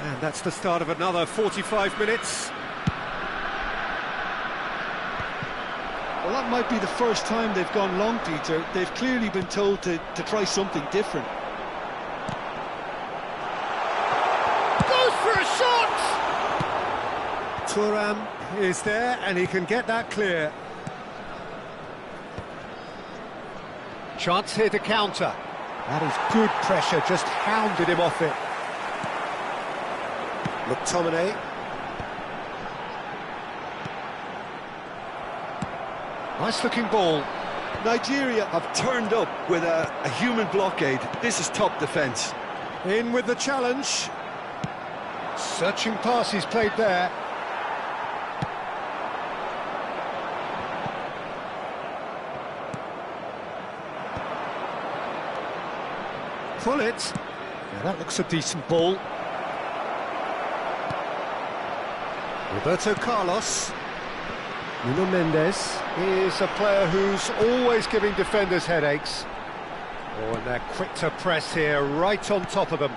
And that's the start of another 45 minutes. Well, that might be the first time they've gone long, Peter. They've clearly been told to try something different. Goes for a shot! Thuram is there, and he can get that clear. Chance here to counter. That is good pressure, just hounded him off it. McTominay. Nice looking ball. Nigeria have turned up with a human blockade. This is top defence. In with the challenge. Searching pass he's played there. Gullit. Now that looks a decent ball. Roberto Carlos. Nuno Mendes is a player who's always giving defenders headaches. Oh, and they're quick to press here, right on top of them.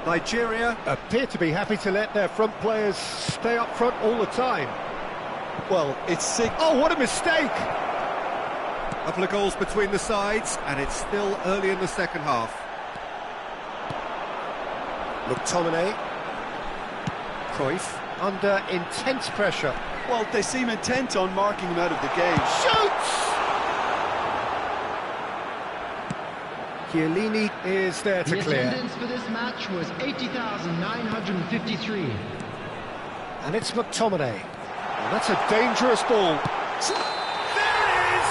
Nigeria appear to be happy to let their front players stay up front all the time. Well, it's sick. Oh, what a mistake! Couple of goals between the sides, and it's still early in the second half. McTominay. Cruyff under intense pressure. Well, they seem intent on marking him out of the game. Shoots! Chiellini is there to The clear. attendance for this match was 80,953. And it's McTominay. And that's a dangerous ball. There it is!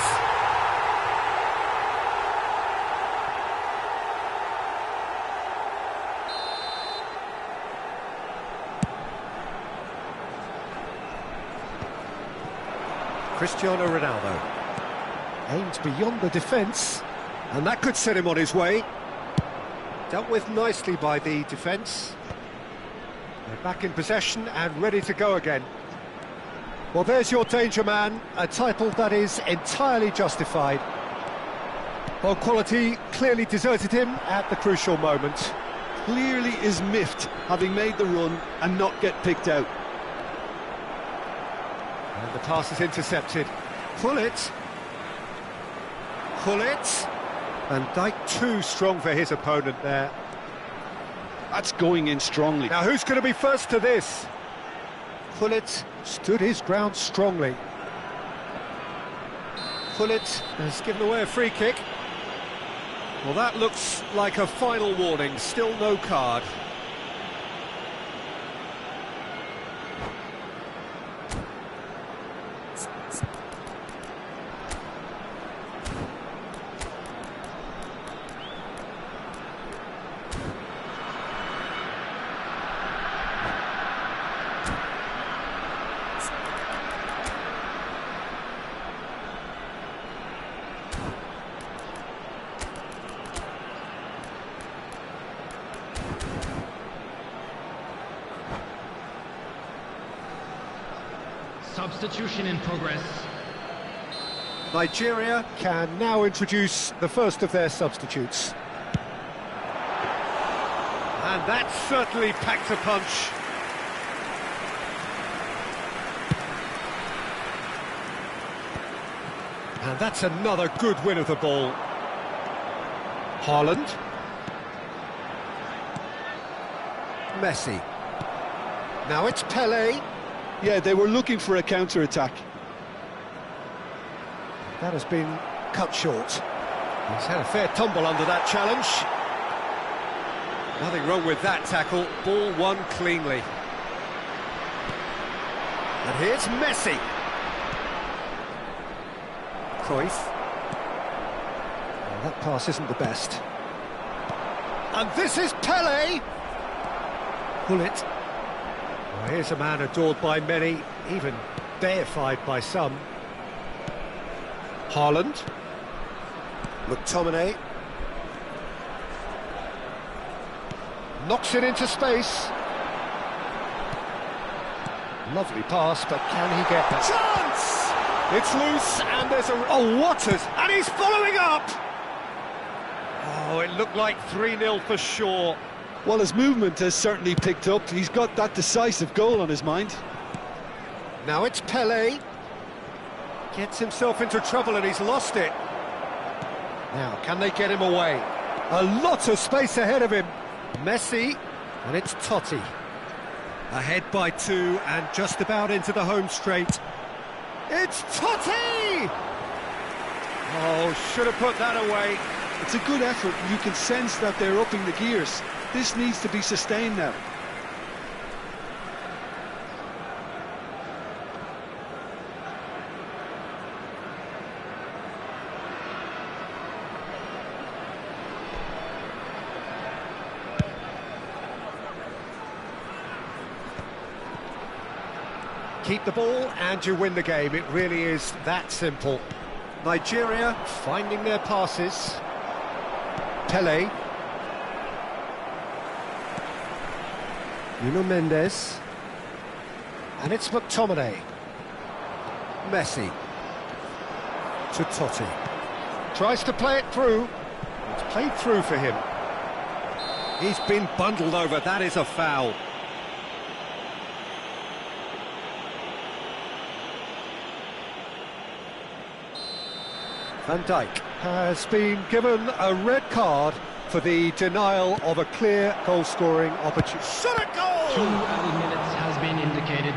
Cristiano Ronaldo aimed beyond the defence, and that could set him on his way. Dealt with nicely by the defence. They're back in possession and ready to go again. Well, there's your danger man, a title that is entirely justified. Well, quality clearly deserted him at the crucial moment. Clearly is miffed, having made the run and not get picked out. And the pass is intercepted. Gullit. Van Dijk too strong for his opponent there. That's going in strongly. Now who's going to be first to this? Gullit stood his ground strongly. Gullit has given away a free kick. Well, that looks like a final warning, still no card. Substitution in progress. Nigeria can now introduce the first of their substitutes. And that certainly packed a punch. And that's another good win of the ball. Haaland. Messi. Now it's Pelé. Yeah, they were looking for a counter-attack. That has been cut short. He's had a fair tumble under that challenge. Nothing wrong with that tackle. Ball won cleanly. And here's Messi. Cruyff. Well, that pass isn't the best. And this is Pelé. Gullit. Well, here's a man adored by many, even deified by some. Haaland. McTominay. Knocks it into space. Lovely pass, but can he get that? Chance! It's loose, and there's a... Oh, Waters! And he's following up! Oh, it looked like 3-0 for sure. Well, his movement has certainly picked up. He's got that decisive goal on his mind. Now it's Pelé. Gets himself into trouble and he's lost it. Now, can they get him away? A lot of space ahead of him. Messi, and it's Totti. Ahead by 2 and just about into the home straight. It's Totti! Oh, should have put that away. It's a good effort. You can sense that they're upping the gears. This needs to be sustained now. Keep the ball and you win the game. It really is that simple. Nigeria finding their passes. Pelé. Nuno Mendes. And it's McTominay. Messi. To Totti. Tries to play it through. It's played through for him. He's been bundled over. That is a foul. Van Dijk has been given a red card for the denial of a clear goal-scoring opportunity. Shot at goal! 2 added minutes has been indicated.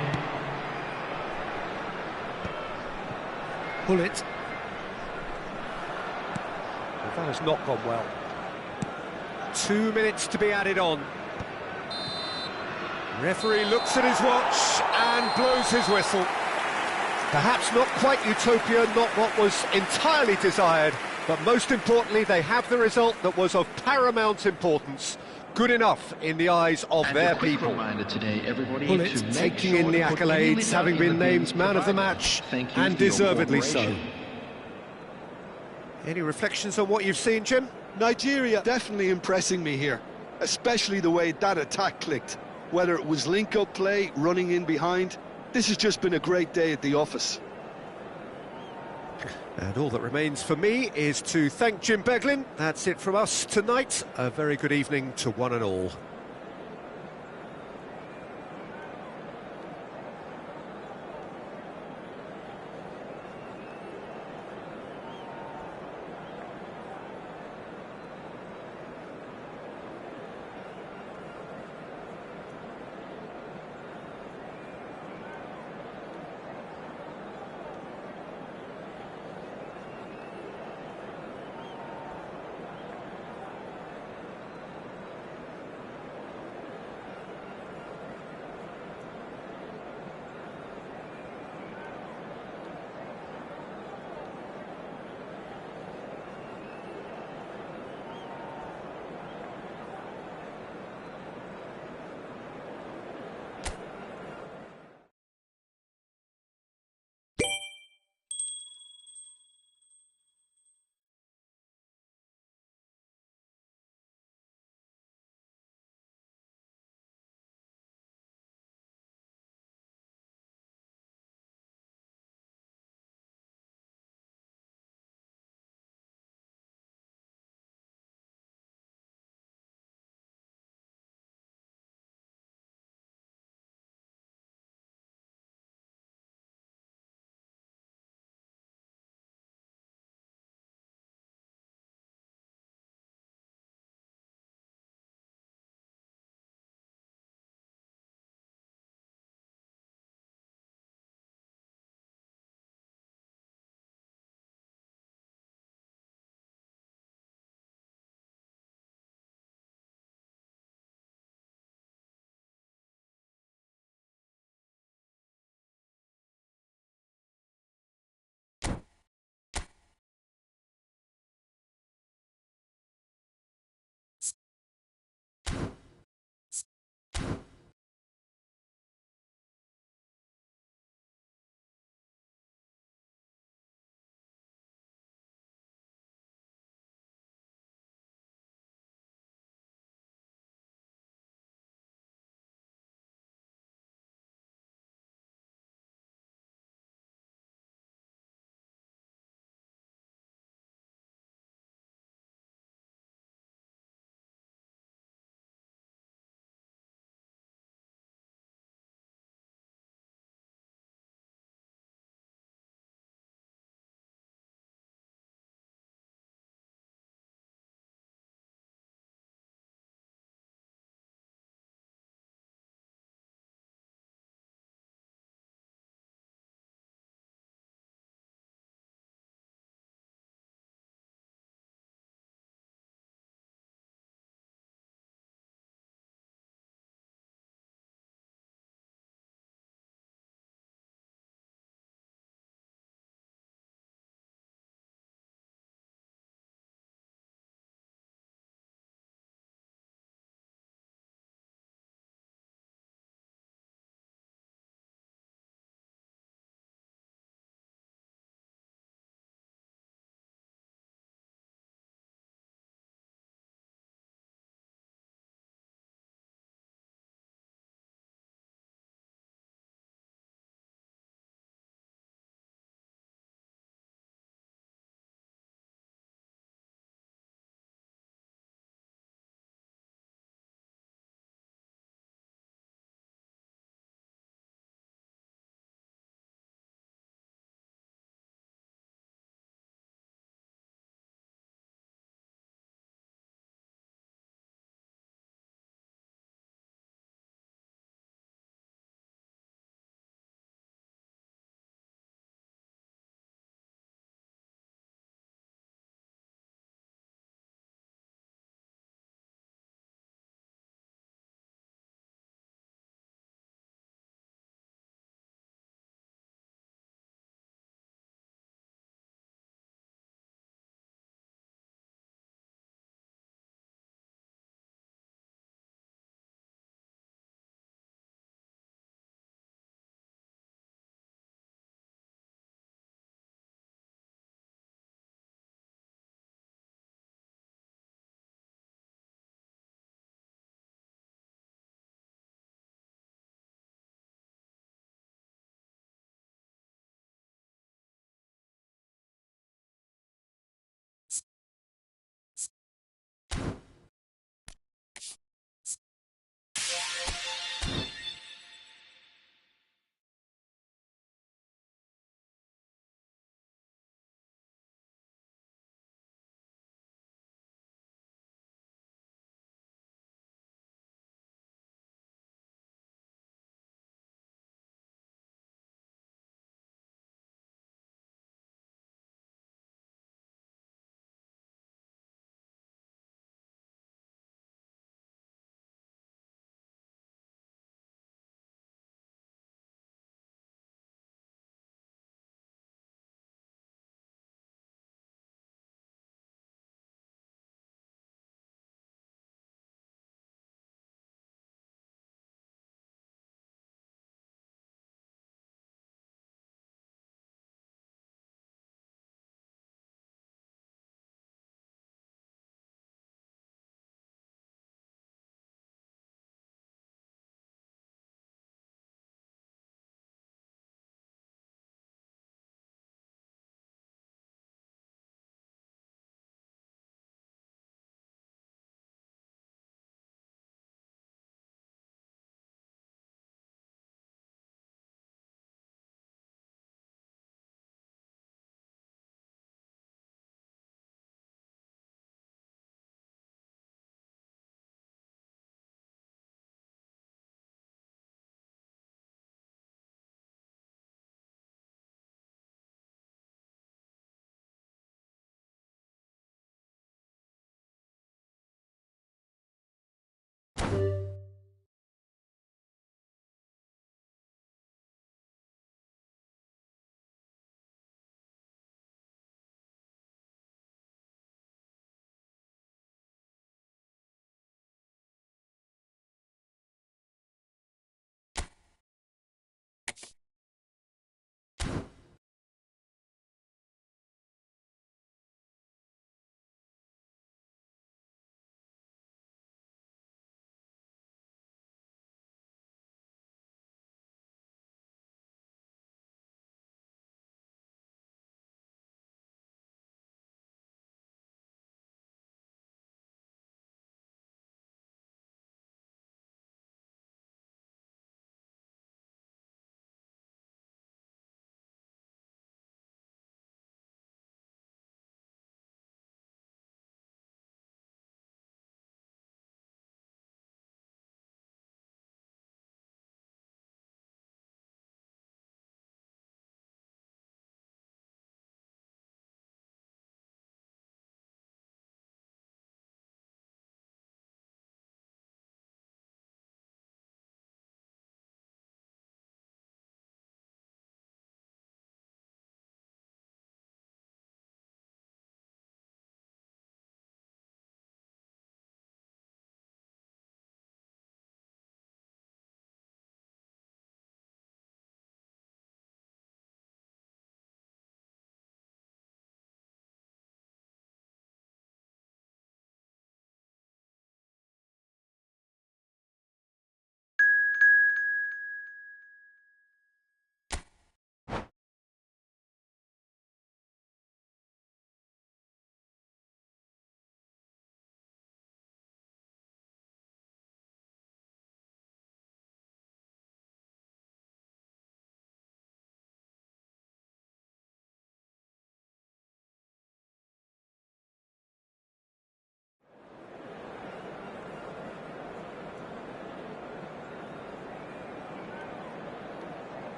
Gullit. Well, that has not gone well. 2 minutes to be added on. Referee looks at his watch and blows his whistle. Perhaps not quite utopia, not what was entirely desired, but most importantly, they have the result that was of paramount importance. Good enough in the eyes of their people. Gullit taking in the accolades, having been named man of the match, and deservedly so. Any reflections on what you've seen, Jim? Nigeria definitely impressing me here, especially the way that attack clicked. Whether it was link-up play, running in behind, this has just been a great day at the office. And all that remains for me is to thank Jim Beglin. That's it from us tonight. A very good evening to one and all.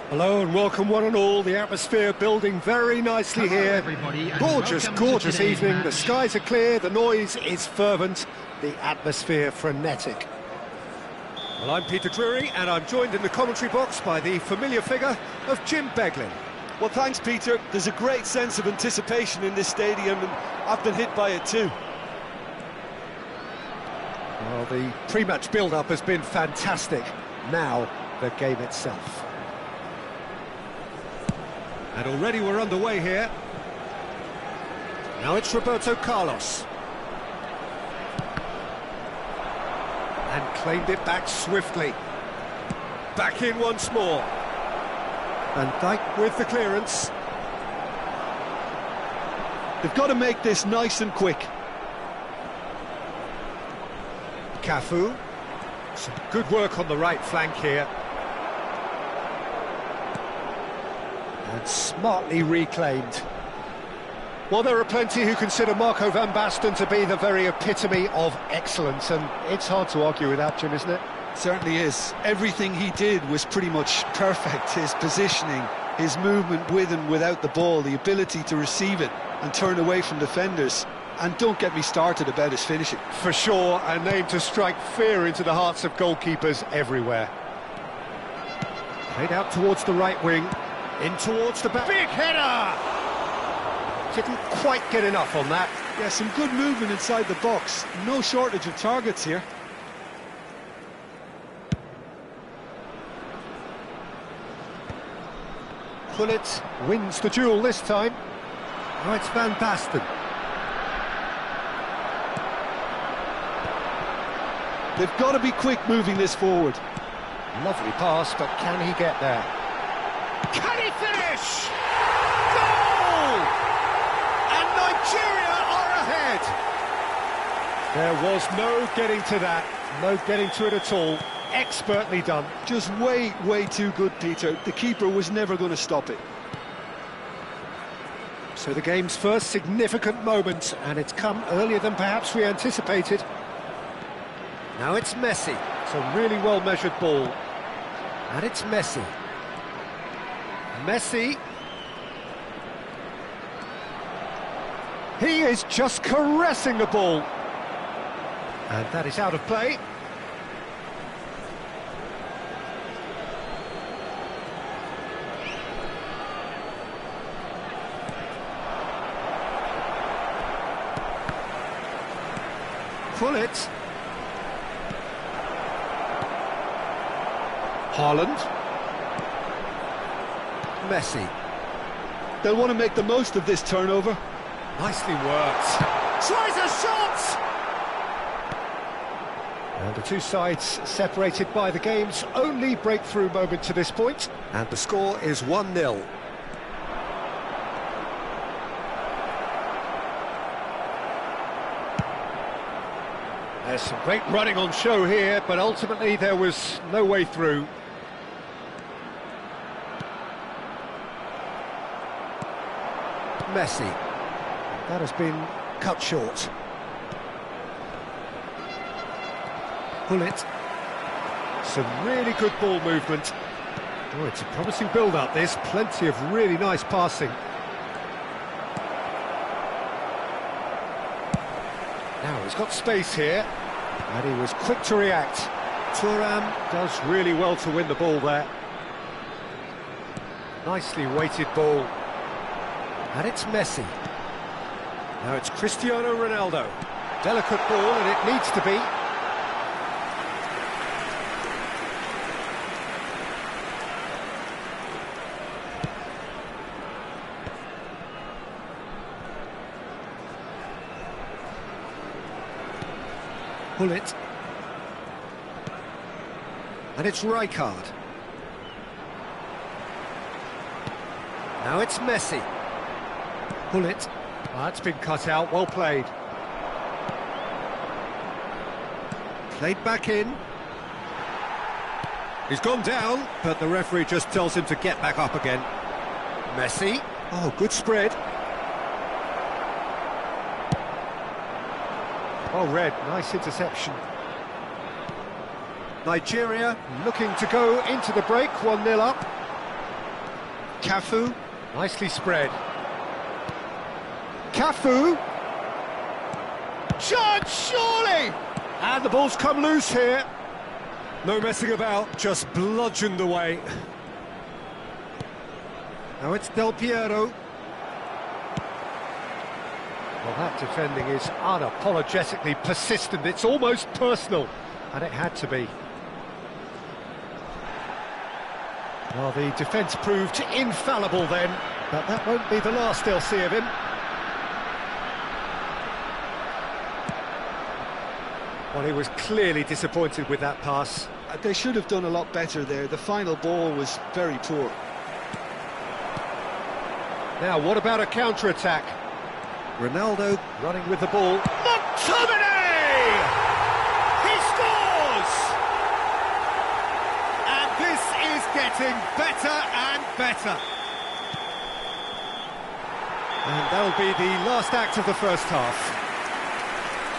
Hello and welcome one and all. The atmosphere building very nicely here. Everybody, and Gorgeous, welcome to gorgeous today's evening. match. The skies are clear, the noise is fervent, the atmosphere frenetic. Well, I'm Peter Drury and I'm joined in the commentary box by the familiar figure of Jim Beglin. Well, thanks, Peter. There's a great sense of anticipation in this stadium, and I've been hit by it too. Well, the pre-match build-up has been fantastic. Now, the game itself. And already we're underway here. Now it's Roberto Carlos. And claimed it back swiftly. Back in once more. Van Dijk with the clearance. They've got to make this nice and quick. Cafu. Some good work on the right flank here. And smartly reclaimed. Well, there are plenty who consider Marco van Basten to be the very epitome of excellence, and it's hard to argue with that, Jim, isn't it? Certainly is. Everything he did was pretty much perfect. His positioning, his movement with and without the ball, the ability to receive it and turn away from defenders. And don't get me started about his finishing. For sure, a name to strike fear into the hearts of goalkeepers everywhere. Played out towards the right wing, in towards the back. Big header! Didn't quite get enough on that. Yeah, some good movement inside the box. No shortage of targets here. Gullit wins the duel this time. Now it's Van Basten. They've got to be quick moving this forward. Lovely pass, but can he get there? Can he finish? Goal! And Nigeria are ahead! There was no getting to that, no getting to it at all. Expertly done. Just way too good, Peter. The keeper was never going to stop it. So the game's first significant moment, and it's come earlier than perhaps we anticipated. Now it's Messi. It's a really well-measured ball. And it's Messi. Messi. He is just caressing the ball. And that is out of play. Gullit. Haaland. Messi. They'll want to make the most of this turnover. Nicely worked. Tries a shot! And the two sides separated by the game's only breakthrough moment to this point. And the score is 1-0. There's some great running on show here, but ultimately there was no way through. Messi. That has been cut short. Gullit. Some really good ball movement. Oh, it's a promising build-up, this. Plenty of really nice passing. Now he's got space here, and he was quick to react. Thuram does really well to win the ball there. Nicely weighted ball. And it's Messi. Now it's Cristiano Ronaldo. Delicate ball, and it needs to be. Gullit. And it's Rijkaard. Now it's Messi. Gullit. Oh, that's been cut out, well played. Played back in. He's gone down, but the referee just tells him to get back up again. Messi. Oh, good spread. Well read, nice interception. Nigeria looking to go into the break, 1-0 up. Cafu, nicely spread. Cafu! Chance, surely! And the ball's come loose here. No messing about, just bludgeoned away. Now it's Del Piero. Well, that defending is unapologetically persistent. It's almost personal, and it had to be. Well, the defence proved infallible then, but that won't be the last they'll see of him. Well, he was clearly disappointed with that pass. They should have done a lot better there. The final ball was very poor. Now, what about a counter-attack? Ronaldo running with the ball. McTominay! He scores! And this is getting better and better. And that'll be the last act of the first half.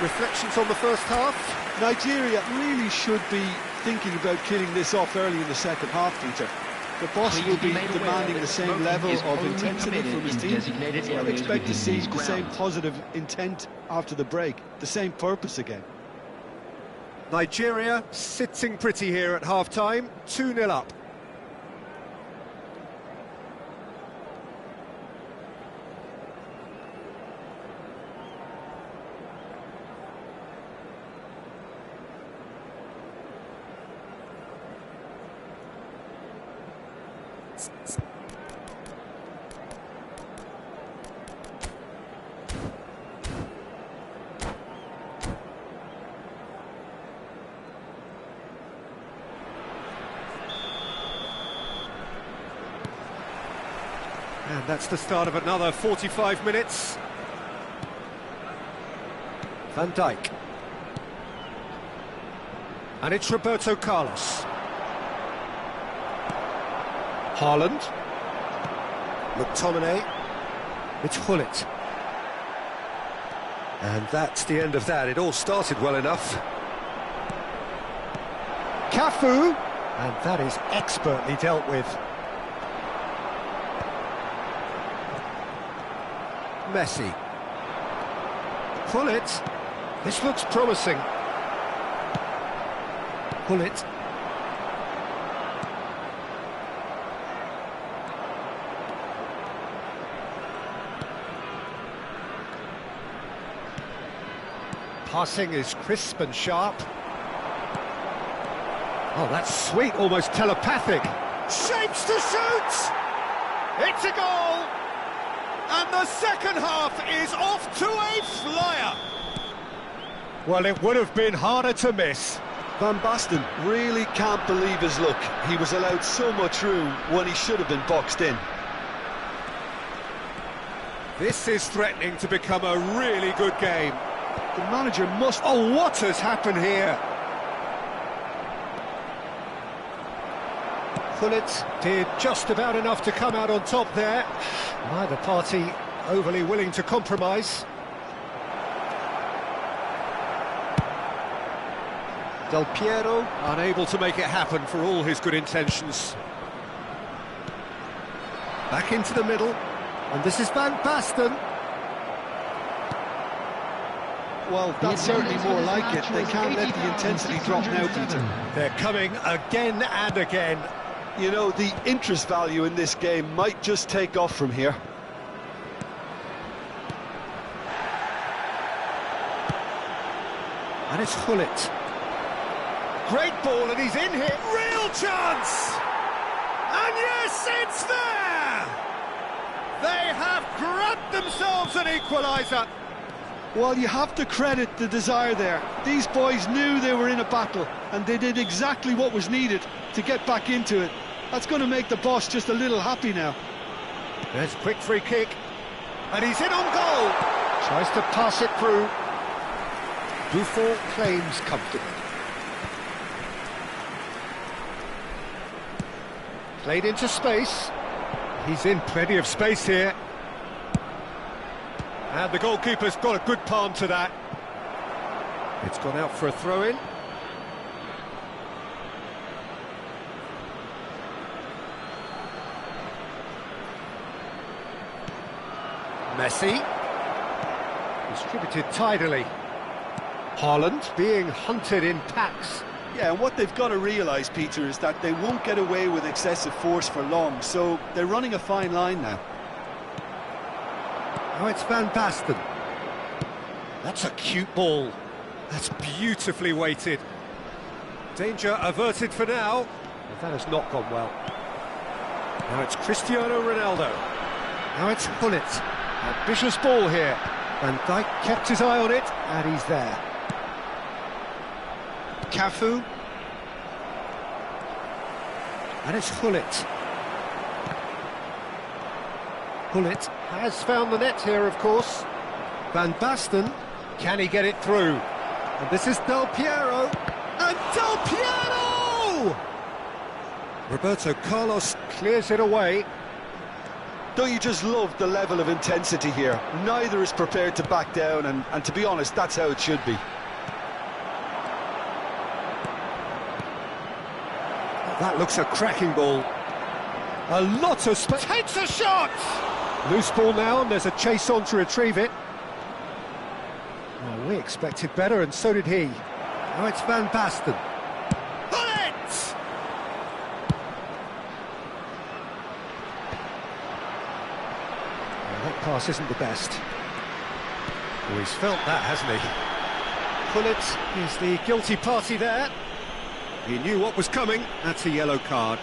Reflections on the first half? Nigeria really should be thinking about killing this off early in the second half, Peter. The boss will be demanding the same level of intensity from his team, so I expect to see the same positive intent after the break, the same purpose again. Nigeria sitting pretty here at half-time, 2-0 up. And that's the start of another 45 minutes. Van Dijk. And it's Roberto Carlos. Haaland. McTominay. It's Gullit. And that's the end of that. It all started well enough. Cafu. And that is expertly dealt with. Messi. Gullit. This looks promising. Gullit. Passing is crisp and sharp. Oh, that's sweet, almost telepathic. Shapes to shoot! It's a goal! And the second half is off to a flyer. Well, it would have been harder to miss. Van Basten really can't believe his luck. He was allowed so much room when he should have been boxed in. This is threatening to become a really good game. The manager must... Oh, what has happened here? Gullit did just about enough to come out on top there. Neither party overly willing to compromise. Del Piero unable to make it happen for all his good intentions. Back into the middle, and this is Van Basten. Well, that's certainly more like it. They can't let the intensity drop now, Peter. They're coming again and again. You know, the interest value in this game might just take off from here. And it's Gullit. Great ball, and he's in here. Real chance! And yes, it's there! They have grabbed themselves an equaliser. Well, you have to credit the desire there. These boys knew they were in a battle, and they did exactly what was needed to get back into it. That's going to make the boss just a little happy now. There's a quick free kick, and he's in on goal. Tries to pass it through. Buffon claims comfortably. Played into space. He's in plenty of space here. And the goalkeeper's got a good palm to that. It's gone out for a throw-in. Messi. Distributed tidily. Haaland being hunted in packs. Yeah, and what they've got to realise, Peter, is that they won't get away with excessive force for long, so they're running a fine line now. Oh, it's Van Basten. That's a cute ball. That's beautifully weighted. Danger averted for now. But that has not gone well. Now it's Cristiano Ronaldo. Now it's Gullit. Ambitious ball here. Van Dijk kept his eye on it, and he's there. Cafu. And it's Gullit. Gullit has found the net here, of course. Van Basten, can he get it through? And this is Del Piero. And Del Piero! Roberto Carlos clears it away. Don't you just love the level of intensity here? Neither is prepared to back down, and to be honest, that's how it should be. That looks a cracking ball. A lot of space. Takes a shot! Loose ball now, and there's a chase on to retrieve it. Well, we expected better, and so did he. Now it's Van Basten. Bullet! Well, that pass isn't the best. Oh, he's felt that, hasn't he? Gullit is the guilty party there. He knew what was coming. That's a yellow card.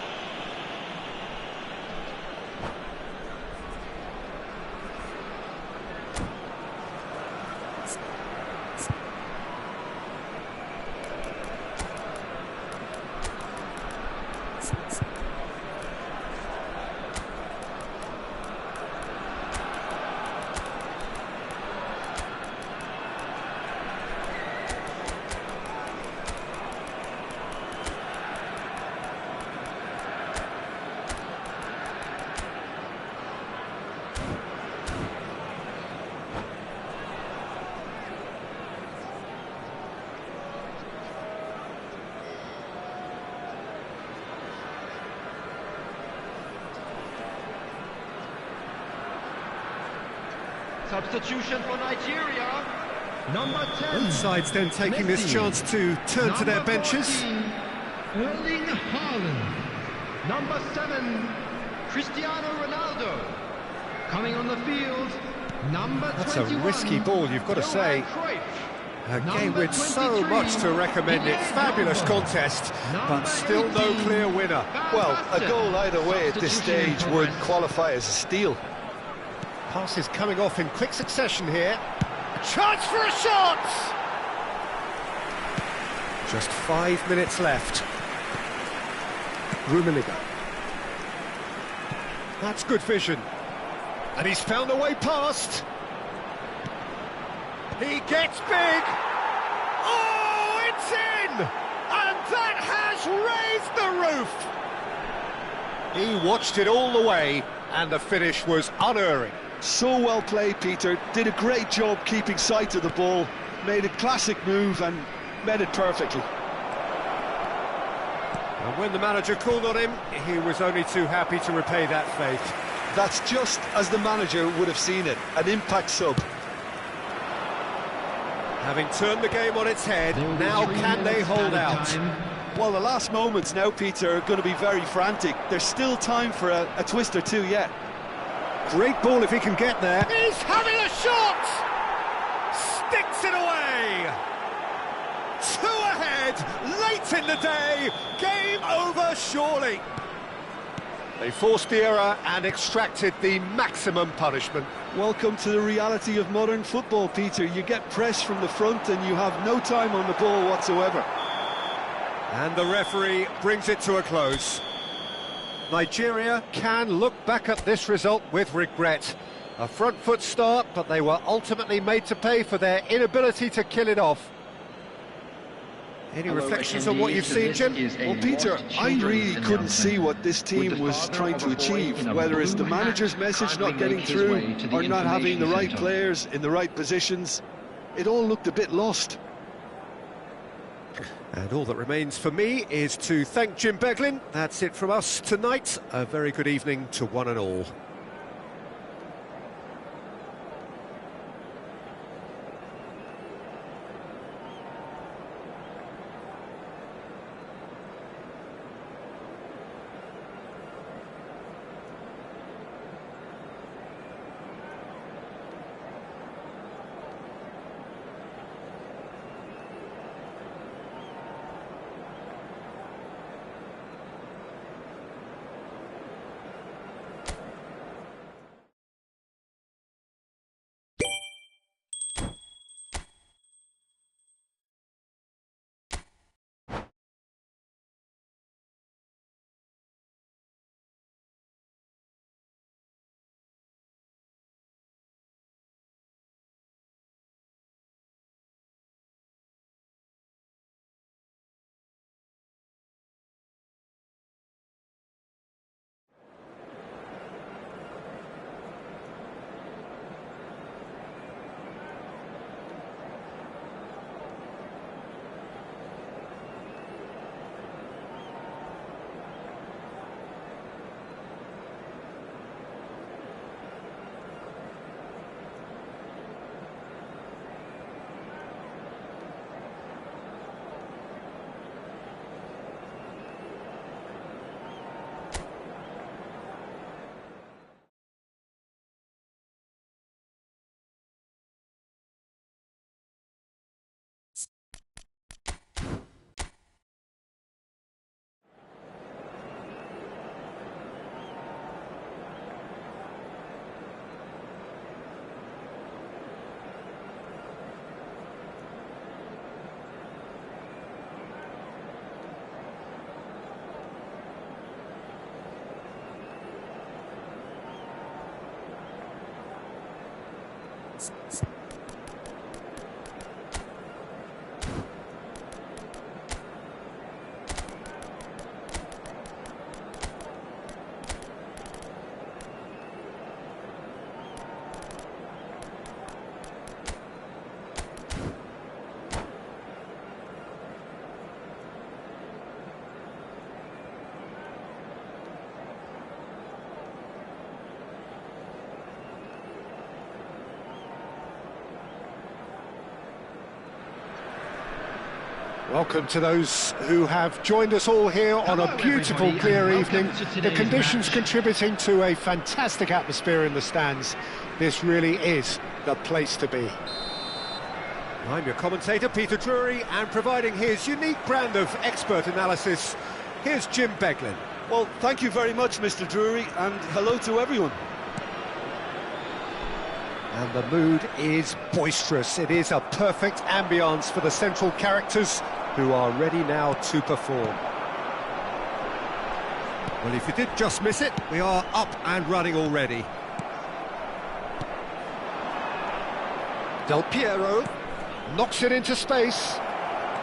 Substitution for Nigeria. Number 10. Both sides then taking Messi. this chance to turn to their Number benches. 14, Erling Haaland. Number 7, Cristiano Ronaldo. Coming on the field, number That's 21. a risky ball, you've got to say. Johan Cruyff. A game Number with so 23, much to recommend it. Fabulous contest, but still no clear winner. Well, a goal either way at this stage would qualify as a steal. Passes coming off in quick succession here. Chance for a shot! Just 5 minutes left. Rummenigge. That's good vision. And he's found a way past. He gets big. Oh, it's in! And that has raised the roof. He watched it all the way, and the finish was unerring. So well played, Peter. Did a great job keeping sight of the ball. Made a classic move and met it perfectly. And when the manager called on him, he was only too happy to repay that faith. That's just as the manager would have seen it. An impact sub. Having turned the game on its head, now can they hold out? Well, the last moments now, Peter, are going to be very frantic. There's still time for a twist or two yet. Great ball if he can get there. He's having a shot! Sticks it away! 2 ahead, late in the day, game over surely. They forced the error and extracted the maximum punishment. Welcome to the reality of modern football, Peter. You get pressed from the front and you have no time on the ball whatsoever. And the referee brings it to a close. Nigeria can look back at this result with regret. A front foot start, but they were ultimately made to pay for their inability to kill it off. Any reflections on what you've seen, Jim? Well, Peter, I really couldn't see what this team was trying to achieve, whether it's the manager's message not getting through or not having the right players in the right positions. It all looked a bit lost. And all that remains for me is to thank Jim Beglin. That's it from us tonight. A very good evening to one and all. Welcome to those who have joined us all here on a beautiful, clear evening. The conditions contributing to a fantastic atmosphere in the stands. This really is the place to be. I'm your commentator, Peter Drury, and providing his unique brand of expert analysis, here's Jim Beglin. Well, thank you very much, Mr. Drury, and hello to everyone. And the mood is boisterous. It is a perfect ambience for the central characters who are ready now to perform. Well, if you did just miss it, we are up and running already. Del Piero knocks it into space.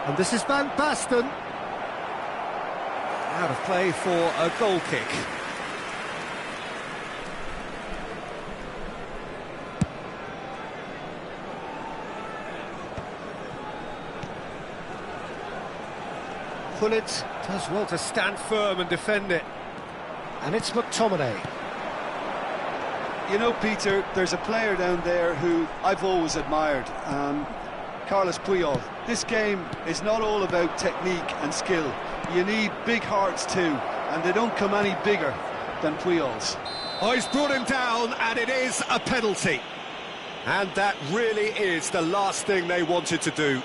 And this is Van Basten. Out of play for a goal kick. Gullit does well to stand firm and defend it. And it's McTominay. You know, Peter, there's a player down there who I've always admired, Carlos Puyol. This game is not all about technique and skill. You need big hearts too, and they don't come any bigger than Puyol's. Oh, he's brought him down, and it is a penalty. And that really is the last thing they wanted to do.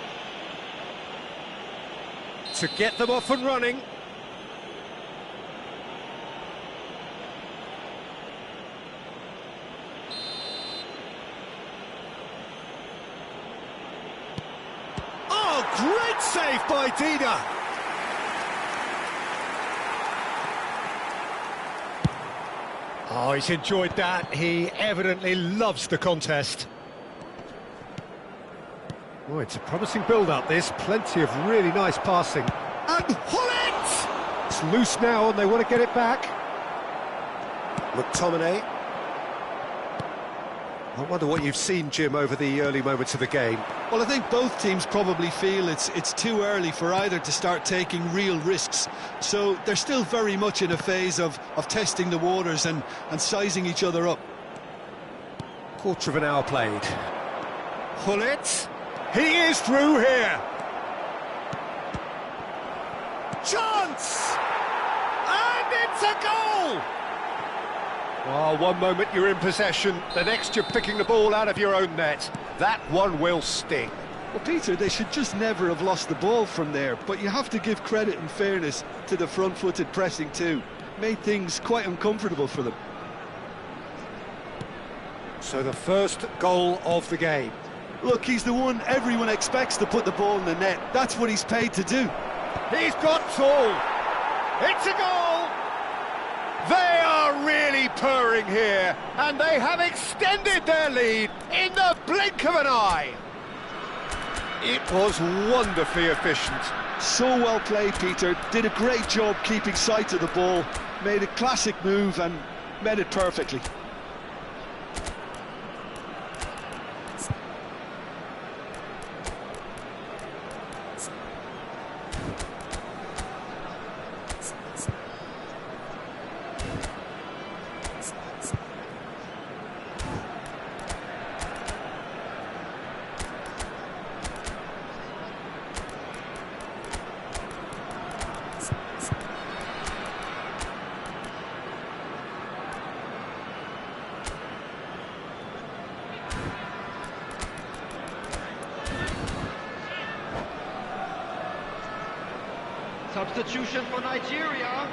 To get them off and running. Oh, great save by Dida. Oh, he's enjoyed that. He evidently loves the contest. Oh, it's a promising build-up, this. Plenty of really nice passing. And Gullit! It's loose now and they want to get it back. McTominay. I wonder what you've seen, Jim, over the early moments of the game. Well, I think both teams probably feel it's too early for either to start taking real risks. So they're still very much in a phase of testing the waters and sizing each other up. Quarter of an hour played. Gullit. He is through here. Chance! And it's a goal! Oh, one moment you're in possession, the next you're picking the ball out of your own net. That one will sting. Well, Peter, they should just never have lost the ball from there, but you have to give credit and fairness to the front-footed pressing too. Made things quite uncomfortable for them. So the first goal of the game. Look, he's the one everyone expects to put the ball in the net. That's what he's paid to do. He's got tall. It's a goal. They are really purring here, and they have extended their lead in the blink of an eye. It was wonderfully efficient. So well played, Peter. Did a great job keeping sight of the ball. Made a classic move and met it perfectly. Substitution for Nigeria,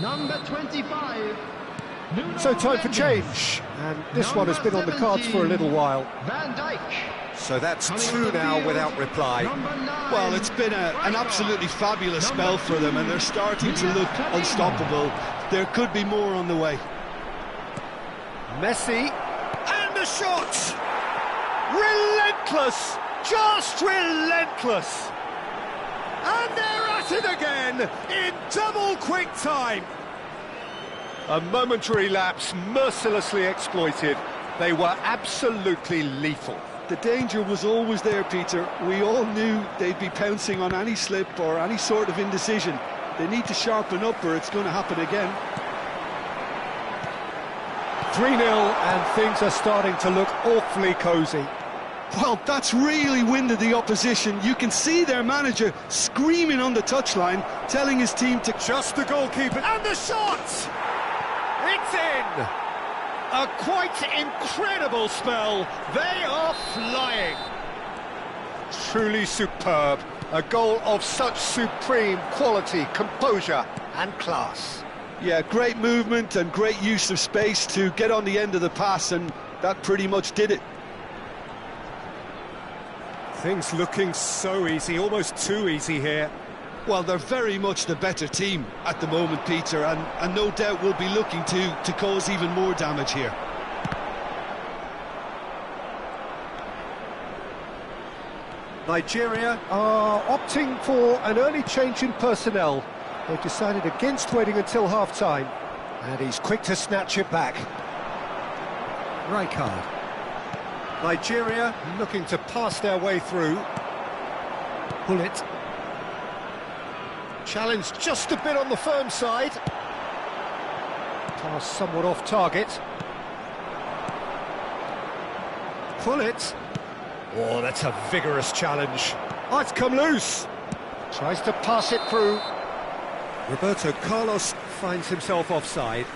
number 25. So time for change, and this one has been on the cards for a little while. Van Dijk. So that's two now without reply. Well, it's been an absolutely fabulous spell for them, and they're starting to look unstoppable. There could be more on the way. Messi, and the shot! Relentless! Just relentless! And they're at it again, in double quick time! A momentary lapse mercilessly exploited. They were absolutely lethal. The danger was always there, Peter. We all knew they'd be pouncing on any slip or any sort of indecision. They need to sharpen up or it's going to happen again. 3-0 and things are starting to look awfully cosy. Well, that's really winded the opposition. You can see their manager screaming on the touchline, telling his team to... Just the goalkeeper, and the shot! It's in! A quite incredible spell. They are flying. Truly superb. A goal of such supreme quality, composure and class. Yeah, great movement and great use of space to get on the end of the pass, and that pretty much did it. Things looking so easy, almost too easy here. Well, they're very much the better team at the moment, Peter, and no doubt will be looking to cause even more damage here. Nigeria are opting for an early change in personnel. They've decided against waiting until half-time. And he's quick to snatch it back. Rijkaard. Nigeria looking to pass their way through. Bullet. Challenge just a bit on the firm side. Pass somewhat off target. Bullet. Oh, that's a vigorous challenge. Oh, it's come loose. Tries to pass it through. Roberto Carlos finds himself offside.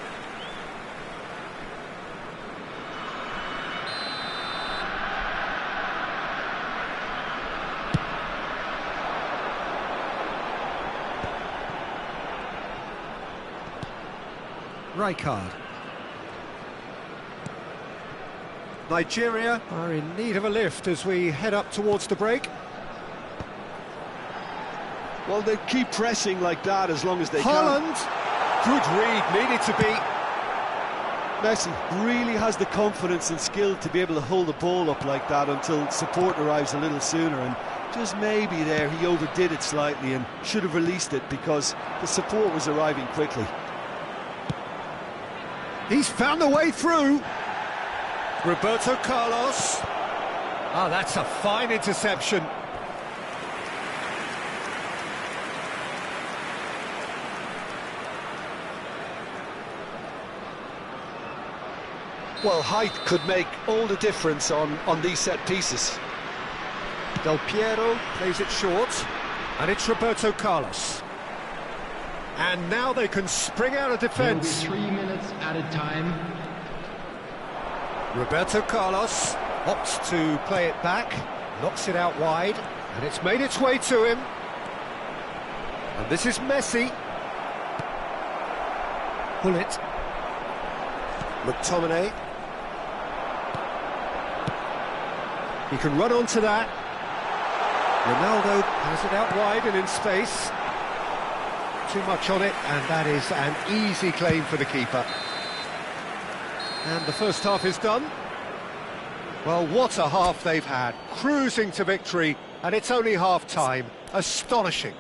Rijkaard. Nigeria are in need of a lift as we head up towards the break. Well, they keep pressing like that as long as they Haaland. can. Good read, needed to be. Messi really has the confidence and skill to be able to hold the ball up like that until support arrives a little sooner, and just maybe there he overdid it slightly and should have released it because the support was arriving quickly. He's found a way through. Roberto Carlos. Ah, that's a fine interception. Well, height could make all the difference on these set pieces. Del Piero plays it short, and it's Roberto Carlos. And now they can spring out of defence. 3 minutes added time. Roberto Carlos opts to play it back, knocks it out wide, and it's made its way to him. And this is Messi. Bullet. McTominay. He can run onto that. Ronaldo has it out wide and in space. Too much on it, and that is an easy claim for the keeper. And the first half is done. Well, what a half they've had. Cruising to victory, and it's only half-time. Astonishing.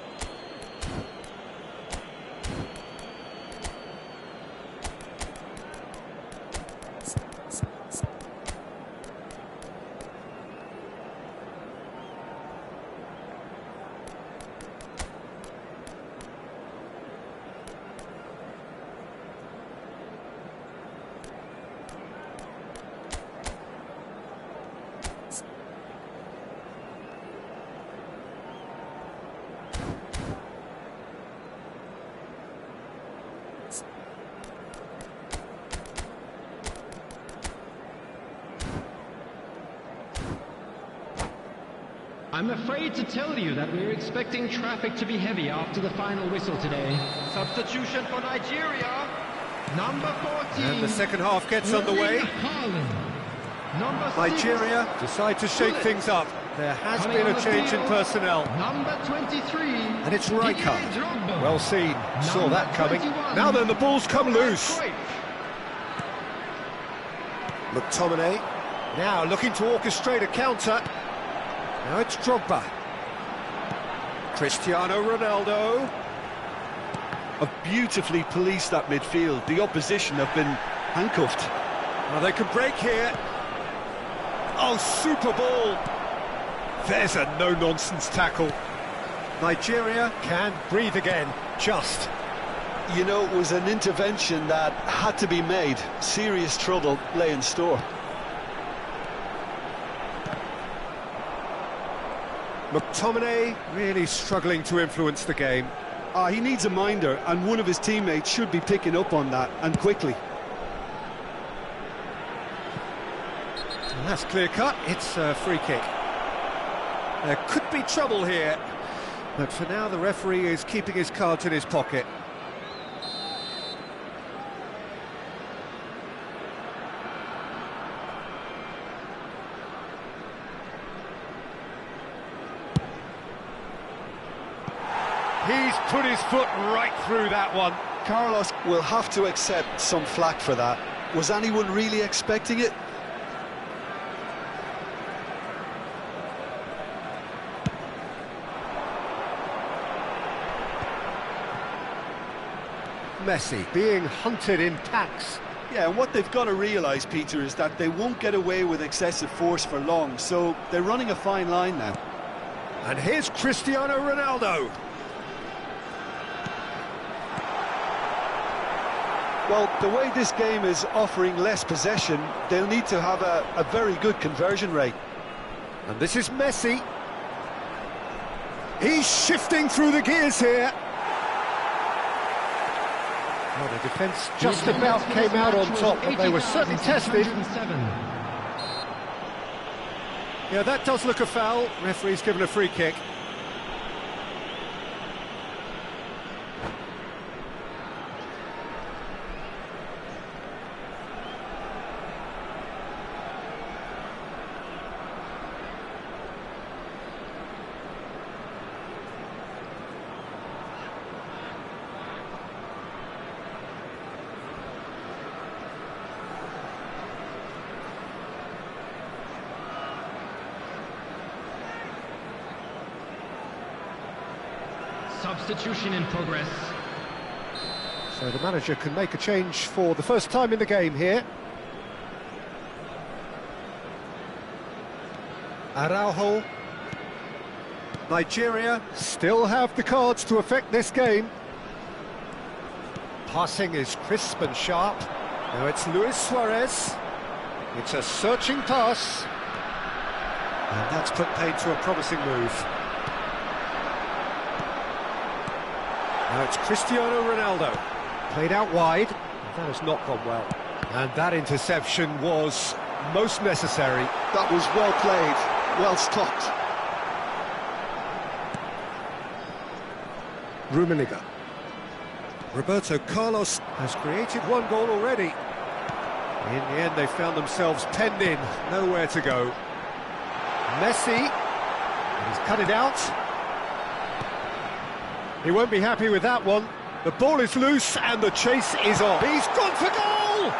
I'm afraid to tell you that we're expecting traffic to be heavy after the final whistle today. Substitution for Nigeria, number 14. And the second half gets underway. Number Nigeria 6, decide to shake things up. There has coming been on a the change in field, personnel. Number 23. And it's Didier Rijkaard. Drogba. Well seen, saw Number that coming. 21, Now then, the ball's come loose. Cruyff. McTominay. Now looking to orchestrate a counter. Now it's Drogba. Cristiano Ronaldo. Have beautifully policed that midfield. The opposition have been handcuffed. Well, they could break here. Oh, super ball. There's a no-nonsense tackle. Nigeria can breathe again, just. You know, it was an intervention that had to be made. Serious trouble lay in store. McTominay really struggling to influence the game. He needs a minder, and one of his teammates should be picking up on that, and quickly. And that's clear cut, it's a free kick. There could be trouble here, but for now the referee is keeping his cards in his pocket. He's put his foot right through that one. Carlos will have to accept some flack for that. Was anyone really expecting it? Messi being hunted in packs. Yeah, and what they've got to realise, Peter, is that they won't get away with excessive force for long, so they're running a fine line now. And here's Cristiano Ronaldo. Well, the way this game is offering less possession, they'll need to have a very good conversion rate. And this is Messi. He's shifting through the gears here. Well, the defence just about came out on top, but they were certainly tested. Yeah, that does look a foul. Referee's given a free kick. Substitution in progress. So the manager can make a change for the first time in the game here. Araujo. Nigeria still have the cards to affect this game. Passing is crisp and sharp. Now it's Luis Suarez. It's a searching pass. And that's put paid to a promising move. Now it's Cristiano Ronaldo, played out wide, that has not gone well. And that interception was most necessary. That was well played, well stopped. Rummenigge. Roberto Carlos has created one goal already. In the end, they found themselves penned in, nowhere to go. Messi, he's cut it out. He won't be happy with that one. The ball is loose and the chase is on. He's gone for goal!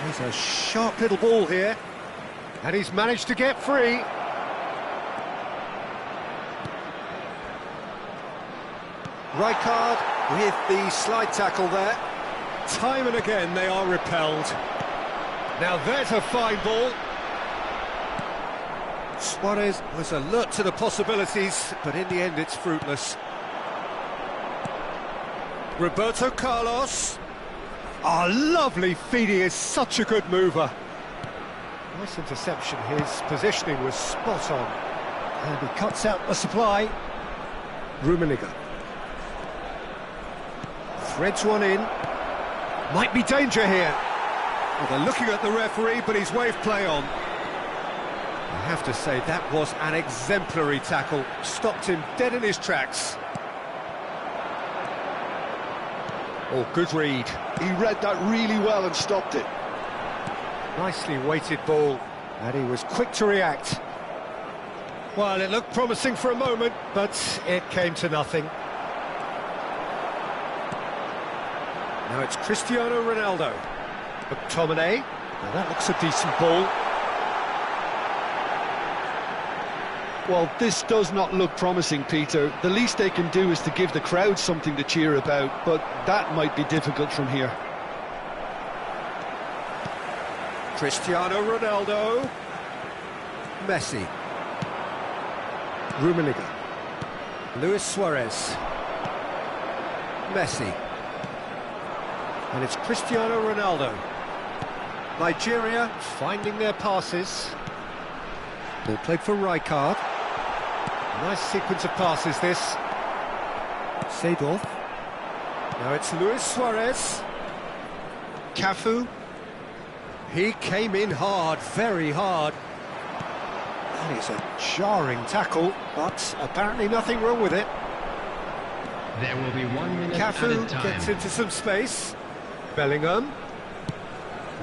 There's a sharp little ball here. And he's managed to get free. Rijkaard with the slide tackle there. Time and again they are repelled. Now there's a fine ball. Suarez was alert to the possibilities, but in the end it's fruitless. Roberto Carlos. Oh, lovely feed, he is such a good mover. Nice interception, his positioning was spot on. And he cuts out the supply. Rummenigge. Threads one in. Might be danger here. Well, they're looking at the referee, but he's waved play on. I have to say, that was an exemplary tackle. Stopped him dead in his tracks. Oh, good read. He read that really well and stopped it. Nicely weighted ball, and he was quick to react. Well, it looked promising for a moment, but it came to nothing. Now it's Cristiano Ronaldo. McTominay. Now that looks a decent ball. Well, this does not look promising, Peter. The least they can do is to give the crowd something to cheer about, but that might be difficult from here. Cristiano Ronaldo. Messi. Rummenigge. Luis Suarez. Messi. And it's Cristiano Ronaldo. Nigeria finding their passes. Ball played for Rijkaard. Nice sequence of passes, this. Seedorf. Now it's Luis Suarez. Cafu. He came in hard, very hard. That is a jarring tackle, but apparently nothing wrong with it. There will be 1 minute at a Cafu time. gets into some space. Bellingham.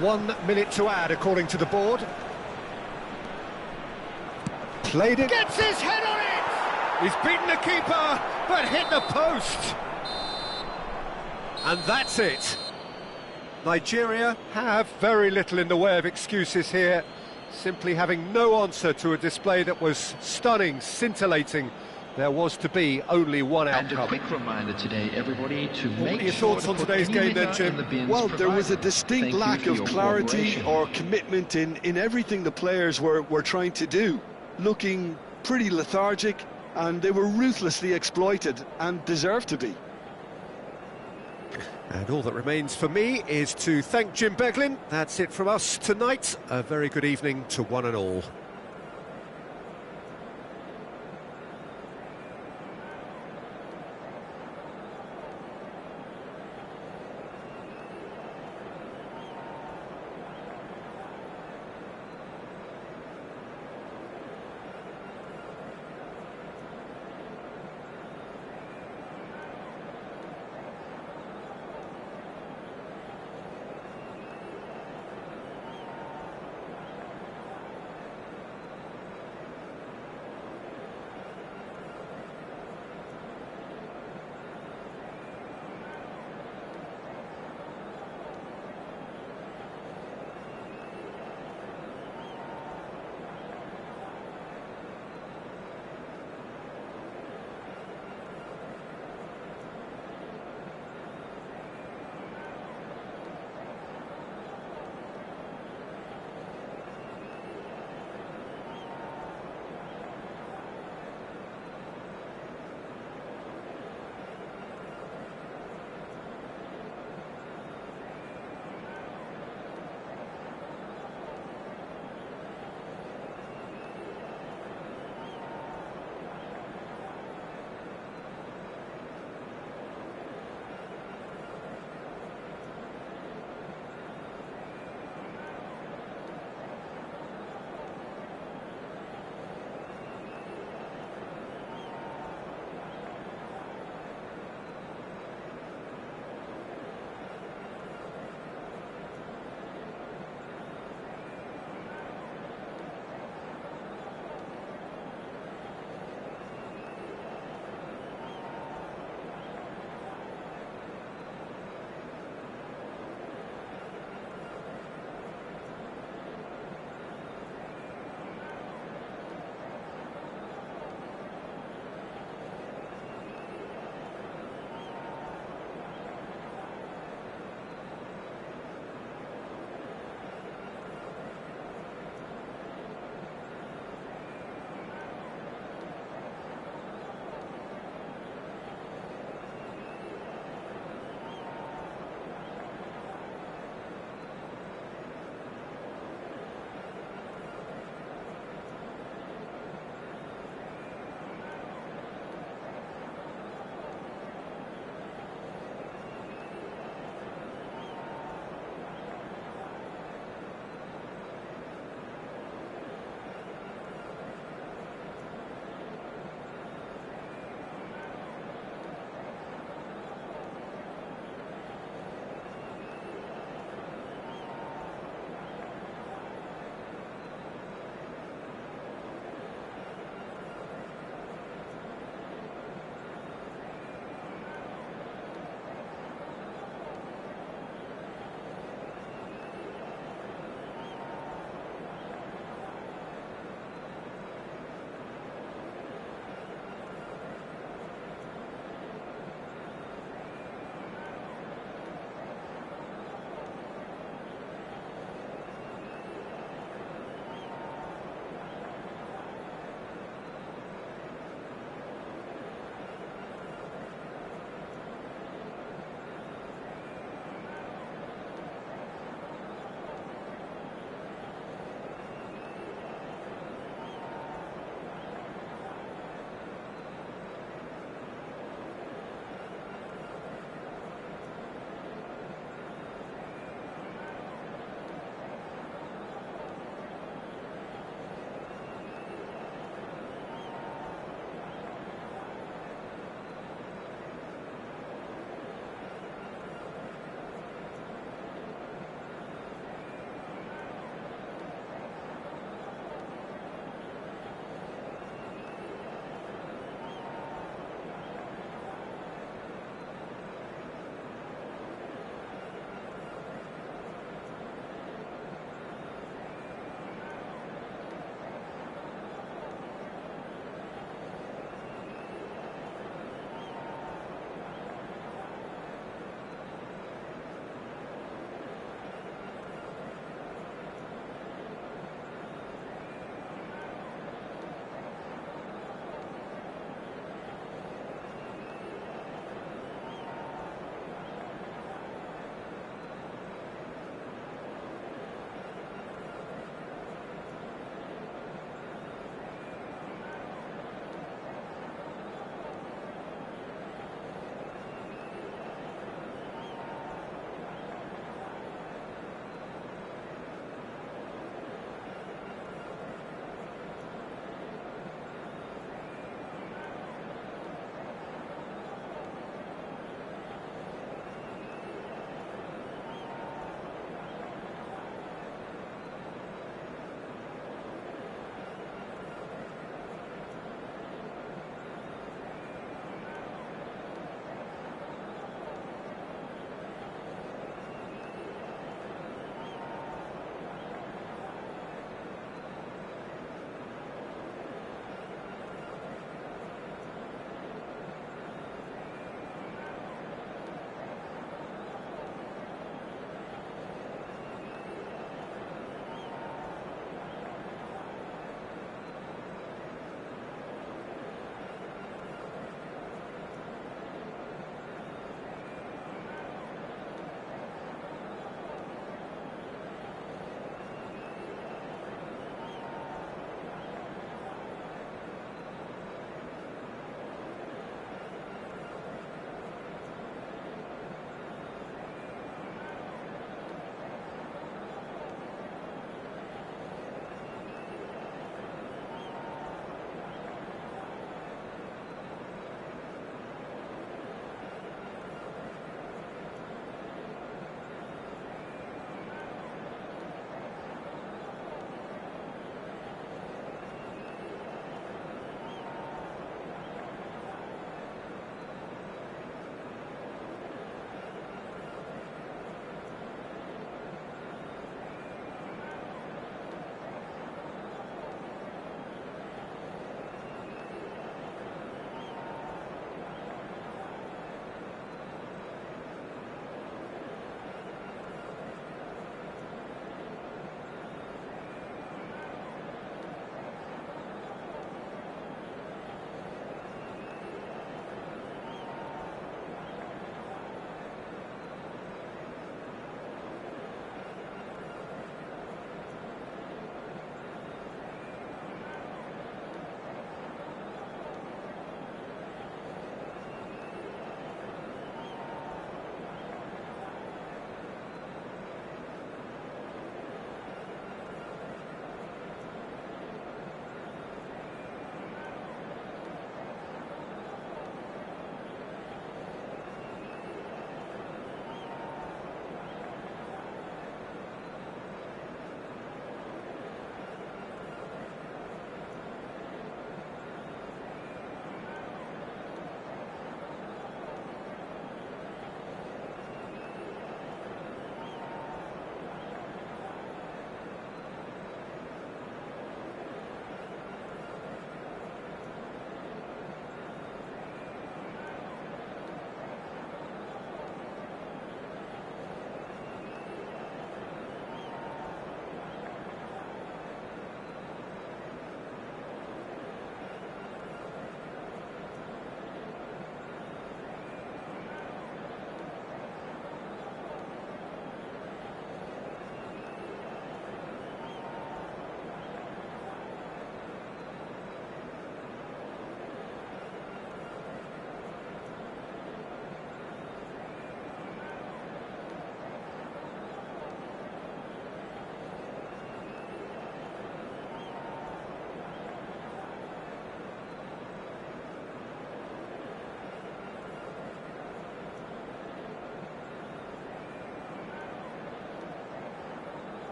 1 minute to add, according to the board. Played it. Gets his head on it! He's beaten the keeper, but hit the post. And that's it. Nigeria have very little in the way of excuses here, simply having no answer to a display that was stunning, scintillating. There was to be only one And a outcome. quick reminder today, everybody, to What make are your sure thoughts to on put today's any game then, litter Jim? in the bins Well, there was a provided. distinct Thank you lack for of your clarity cooperation. or commitment in everything the players were trying to do. Looking pretty lethargic, and they were ruthlessly exploited, and deserved to be. And all that remains for me is to thank Jim Beglin. That's it from us tonight. A very good evening to one and all.